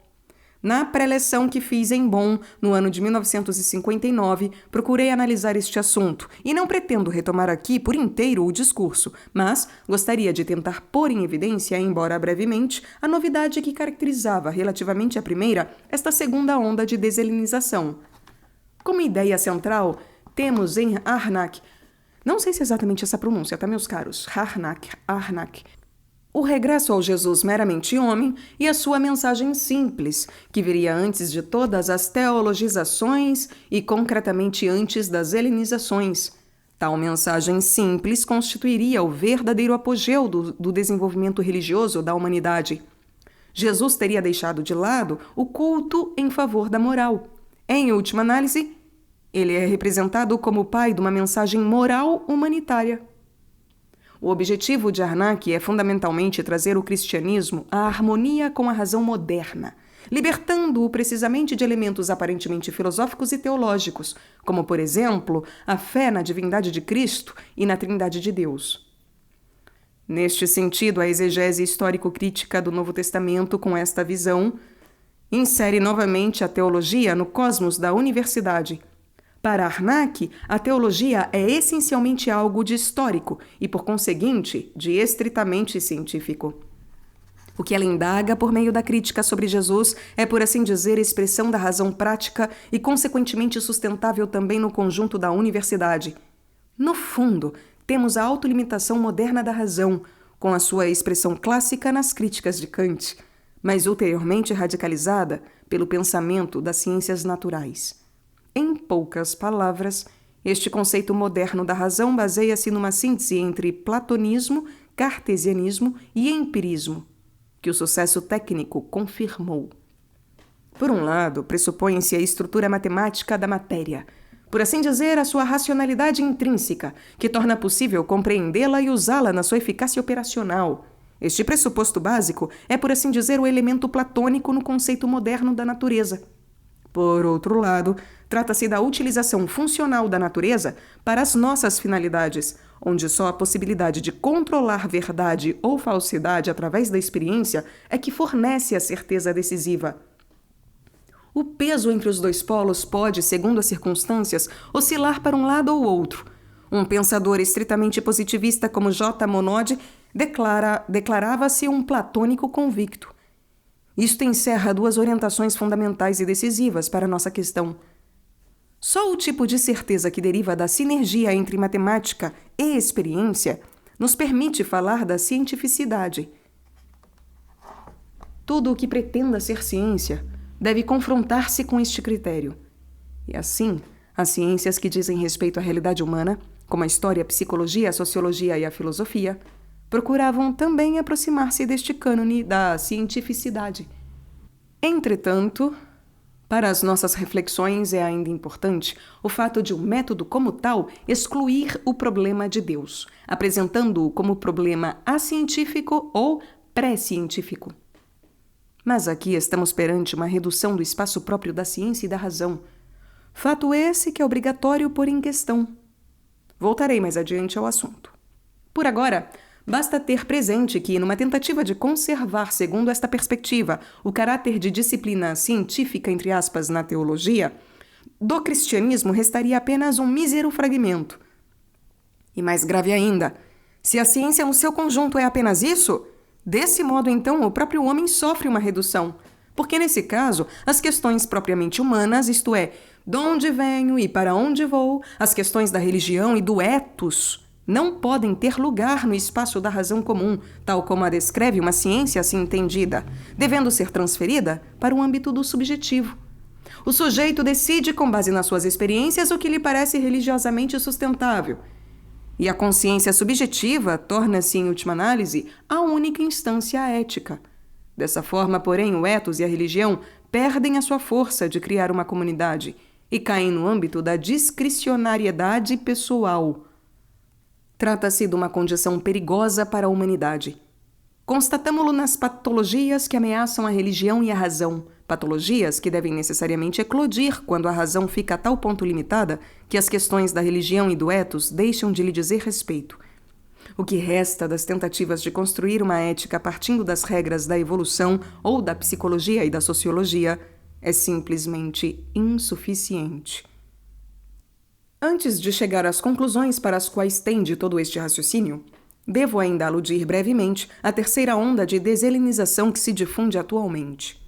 S3: Na preleção que fiz em Bonn, no ano de 1959, procurei analisar este assunto e não pretendo retomar aqui por inteiro o discurso, mas gostaria de tentar pôr em evidência, embora brevemente, a novidade que caracterizava relativamente à primeira esta segunda onda de deshelenização. Como ideia central, temos em Harnack, não sei se é exatamente essa pronúncia, tá, meus caros? Harnack. O regresso ao Jesus meramente homem e a sua mensagem simples, que viria antes de todas as teologizações e concretamente antes das helenizações. Tal mensagem simples constituiria o verdadeiro apogeu do desenvolvimento religioso da humanidade. Jesus teria deixado de lado o culto em favor da moral. Em última análise, ele é representado como o pai de uma mensagem moral humanitária. O objetivo de Harnack é fundamentalmente trazer o cristianismo à harmonia com a razão moderna, libertando-o precisamente de elementos aparentemente filosóficos e teológicos, como, por exemplo, a fé na divindade de Cristo e na Trindade de Deus. Neste sentido, a exegese histórico-crítica do Novo Testamento, com esta visão, insere novamente a teologia no cosmos da universidade. Para Harnack, a teologia é essencialmente algo de histórico e, por conseguinte, de estritamente científico. O que ela indaga por meio da crítica sobre Jesus é, por assim dizer, expressão da razão prática e, consequentemente, sustentável também no conjunto da universidade. No fundo, temos a autolimitação moderna da razão, com a sua expressão clássica nas críticas de Kant, mas ulteriormente radicalizada pelo pensamento das ciências naturais. Em poucas palavras, este conceito moderno da razão baseia-se numa síntese entre platonismo, cartesianismo e empirismo, que o sucesso técnico confirmou. Por um lado, pressupõe-se a estrutura matemática da matéria, por assim dizer, a sua racionalidade intrínseca, que torna possível compreendê-la e usá-la na sua eficácia operacional. Este pressuposto básico é, por assim dizer, o elemento platônico no conceito moderno da natureza. Por outro lado, trata-se da utilização funcional da natureza para as nossas finalidades, onde só a possibilidade de controlar verdade ou falsidade através da experiência é que fornece a certeza decisiva. O peso entre os dois polos pode, segundo as circunstâncias, oscilar para um lado ou outro. Um pensador estritamente positivista como J. Monod declarava-se um platônico convicto. Isto encerra duas orientações fundamentais e decisivas para a nossa questão. Só o tipo de certeza que deriva da sinergia entre matemática e experiência nos permite falar da cientificidade. Tudo o que pretenda ser ciência deve confrontar-se com este critério. E assim, as ciências que dizem respeito à realidade humana, como a história, a psicologia, a sociologia e a filosofia, procuravam também aproximar-se deste cânone da cientificidade. Entretanto, para as nossas reflexões é ainda importante o fato de um método como tal excluir o problema de Deus, apresentando-o como problema acientífico ou pré-científico. Mas aqui estamos perante uma redução do espaço próprio da ciência e da razão. Fato esse que é obrigatório pôr em questão. Voltarei mais adiante ao assunto. Por agora, basta ter presente que, numa tentativa de conservar, segundo esta perspectiva, o caráter de disciplina científica, entre aspas, na teologia, do cristianismo restaria apenas um mísero fragmento. E mais grave ainda, se a ciência no seu conjunto é apenas isso, desse modo, então, o próprio homem sofre uma redução, porque, nesse caso, as questões propriamente humanas, isto é, de onde venho e para onde vou, as questões da religião e do ethos, não podem ter lugar no espaço da razão comum, tal como a descreve uma ciência assim entendida, devendo ser transferida para o âmbito do subjetivo. O sujeito decide, com base nas suas experiências, o que lhe parece religiosamente sustentável. E a consciência subjetiva torna-se, em última análise, a única instância ética. Dessa forma, porém, o ethos e a religião perdem a sua força de criar uma comunidade e caem no âmbito da discricionariedade pessoal. Trata-se de uma condição perigosa para a humanidade. Constatamo-lo nas patologias que ameaçam a religião e a razão, patologias que devem necessariamente eclodir quando a razão fica a tal ponto limitada que as questões da religião e do ethos deixam de lhe dizer respeito. O que resta das tentativas de construir uma ética partindo das regras da evolução ou da psicologia e da sociologia é simplesmente insuficiente. Antes de chegar às conclusões para as quais tende todo este raciocínio, devo ainda aludir brevemente à terceira onda de deshelenização que se difunde atualmente.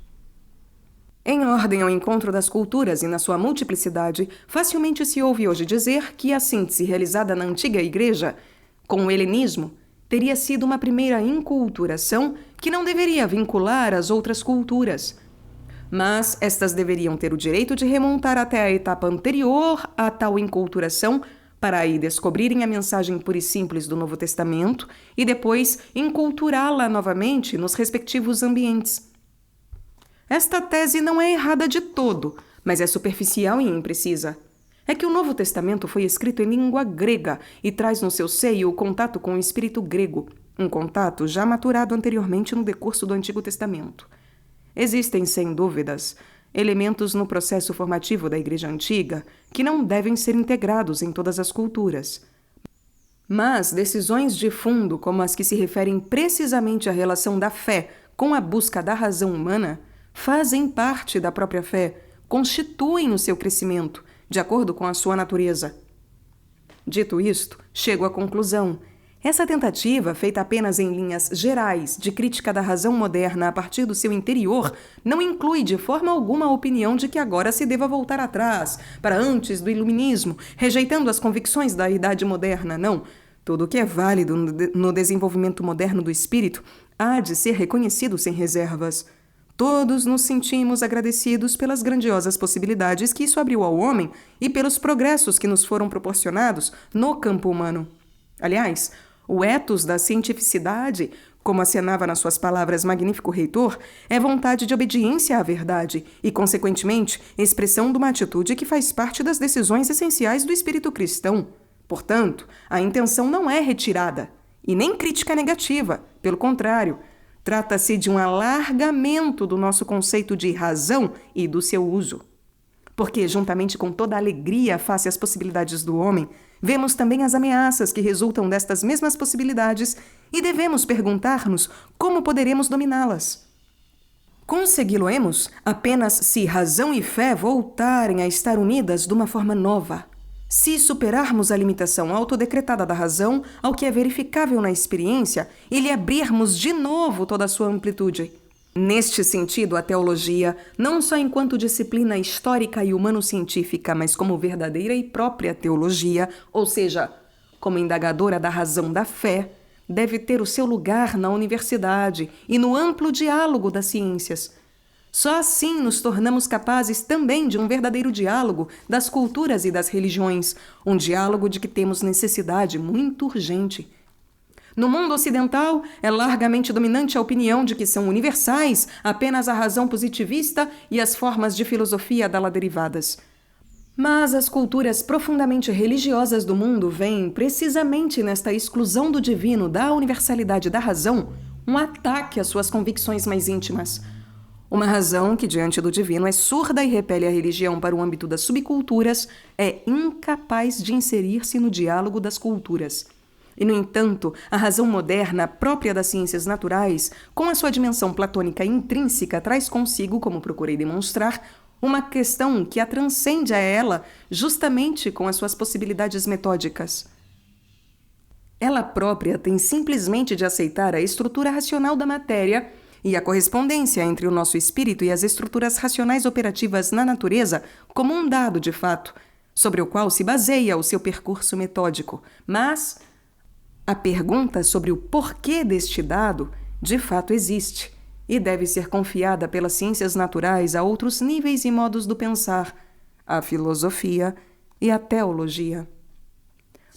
S3: Em ordem ao encontro das culturas e na sua multiplicidade, facilmente se ouve hoje dizer que a síntese realizada na antiga igreja com o helenismo teria sido uma primeira inculturação que não deveria vincular as outras culturas, mas estas deveriam ter o direito de remontar até a etapa anterior a tal inculturação para aí descobrirem a mensagem pura e simples do Novo Testamento e depois enculturá-la novamente nos respectivos ambientes. Esta tese não é errada de todo, mas é superficial e imprecisa. É que o Novo Testamento foi escrito em língua grega e traz no seu seio o contato com o espírito grego, um contato já maturado anteriormente no decurso do Antigo Testamento. Existem, sem dúvidas, elementos no processo formativo da Igreja Antiga que não devem ser integrados em todas as culturas. Mas decisões de fundo, como as que se referem precisamente à relação da fé com a busca da razão humana, fazem parte da própria fé, constituem o seu crescimento, de acordo com a sua natureza. Dito isto, chego à conclusão. Essa tentativa, feita apenas em linhas gerais de crítica da razão moderna a partir do seu interior, não inclui de forma alguma a opinião de que agora se deva voltar atrás, para antes do iluminismo, rejeitando as convicções da idade moderna, não. Tudo o que é válido no desenvolvimento moderno do espírito há de ser reconhecido sem reservas. Todos nos sentimos agradecidos pelas grandiosas possibilidades que isso abriu ao homem e pelos progressos que nos foram proporcionados no campo humano. Aliás, o ethos da cientificidade, como acenava nas suas palavras magnífico reitor, é vontade de obediência à verdade e, consequentemente, expressão de uma atitude que faz parte das decisões essenciais do espírito cristão. Portanto, a intenção não é retirada e nem crítica negativa, pelo contrário, trata-se de um alargamento do nosso conceito de razão e do seu uso. Porque, juntamente com toda a alegria face às possibilidades do homem, vemos também as ameaças que resultam destas mesmas possibilidades e devemos perguntar-nos como poderemos dominá-las. Consegui-lo-emos apenas se razão e fé voltarem a estar unidas de uma forma nova. Se superarmos a limitação autodecretada da razão ao que é verificável na experiência e lhe abrirmos de novo toda a sua amplitude. Neste sentido, a teologia, não só enquanto disciplina histórica e humano-científica, mas como verdadeira e própria teologia, ou seja, como indagadora da razão da fé, deve ter o seu lugar na universidade e no amplo diálogo das ciências. Só assim nos tornamos capazes também de um verdadeiro diálogo das culturas e das religiões, um diálogo de que temos necessidade muito urgente. No mundo ocidental, é largamente dominante a opinião de que são universais apenas a razão positivista e as formas de filosofia dela derivadas. Mas as culturas profundamente religiosas do mundo veem, precisamente nesta exclusão do divino da universalidade da razão, um ataque às suas convicções mais íntimas. Uma razão que, diante do divino, é surda e repele a religião para o âmbito das subculturas, é incapaz de inserir-se no diálogo das culturas. E, no entanto, a razão moderna, própria das ciências naturais, com a sua dimensão platônica intrínseca, traz consigo, como procurei demonstrar, uma questão que a transcende a ela justamente com as suas possibilidades metódicas. Ela própria tem simplesmente de aceitar a estrutura racional da matéria e a correspondência entre o nosso espírito e as estruturas racionais operativas na natureza como um dado de fato, sobre o qual se baseia o seu percurso metódico. Mas a pergunta sobre o porquê deste dado, de fato existe, e deve ser confiada pelas ciências naturais a outros níveis e modos do pensar, a filosofia e a teologia.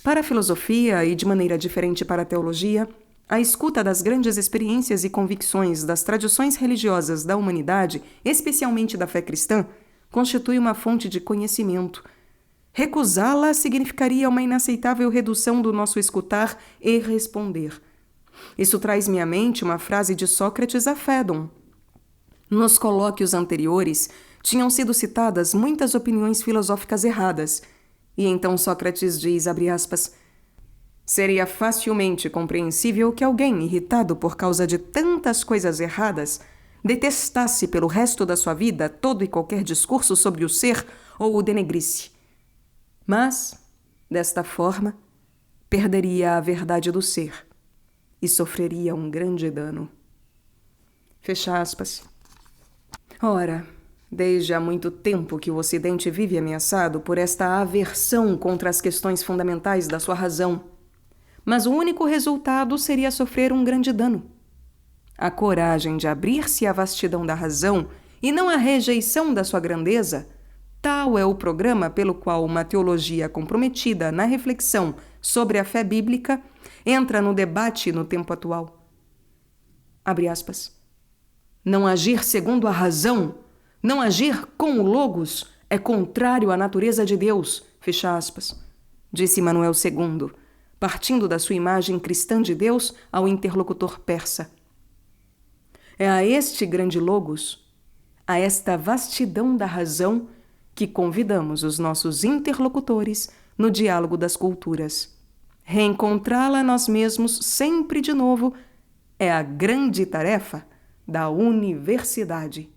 S3: Para a filosofia, e de maneira diferente para a teologia, a escuta das grandes experiências e convicções das tradições religiosas da humanidade, especialmente da fé cristã, constitui uma fonte de conhecimento. Recusá-la significaria uma inaceitável redução do nosso escutar e responder. Isso traz-me à mente uma frase de Sócrates a Fédon. Nos colóquios anteriores, tinham sido citadas muitas opiniões filosóficas erradas, e então Sócrates diz, abre aspas, seria facilmente compreensível que alguém irritado por causa de tantas coisas erradas detestasse pelo resto da sua vida todo e qualquer discurso sobre o ser ou o denegrisse. Mas, desta forma, perderia a verdade do ser e sofreria um grande dano. Fecha aspas. Ora, desde há muito tempo que o Ocidente vive ameaçado por esta aversão contra as questões fundamentais da sua razão, mas o único resultado seria sofrer um grande dano. A coragem de abrir-se à vastidão da razão e não a rejeição da sua grandeza Tal é o programa pelo qual uma teologia comprometida na reflexão sobre a fé bíblica entra no debate no tempo atual. Abre aspas. Não agir segundo a razão, não agir com o logos, é contrário à natureza de Deus, fecha aspas, disse Manuel II, partindo da sua imagem cristã de Deus ao interlocutor persa. É a este grande logos, a esta vastidão da razão, que convidamos os nossos interlocutores no diálogo das culturas. Reencontrá-la nós mesmos sempre de novo é a grande tarefa da universidade.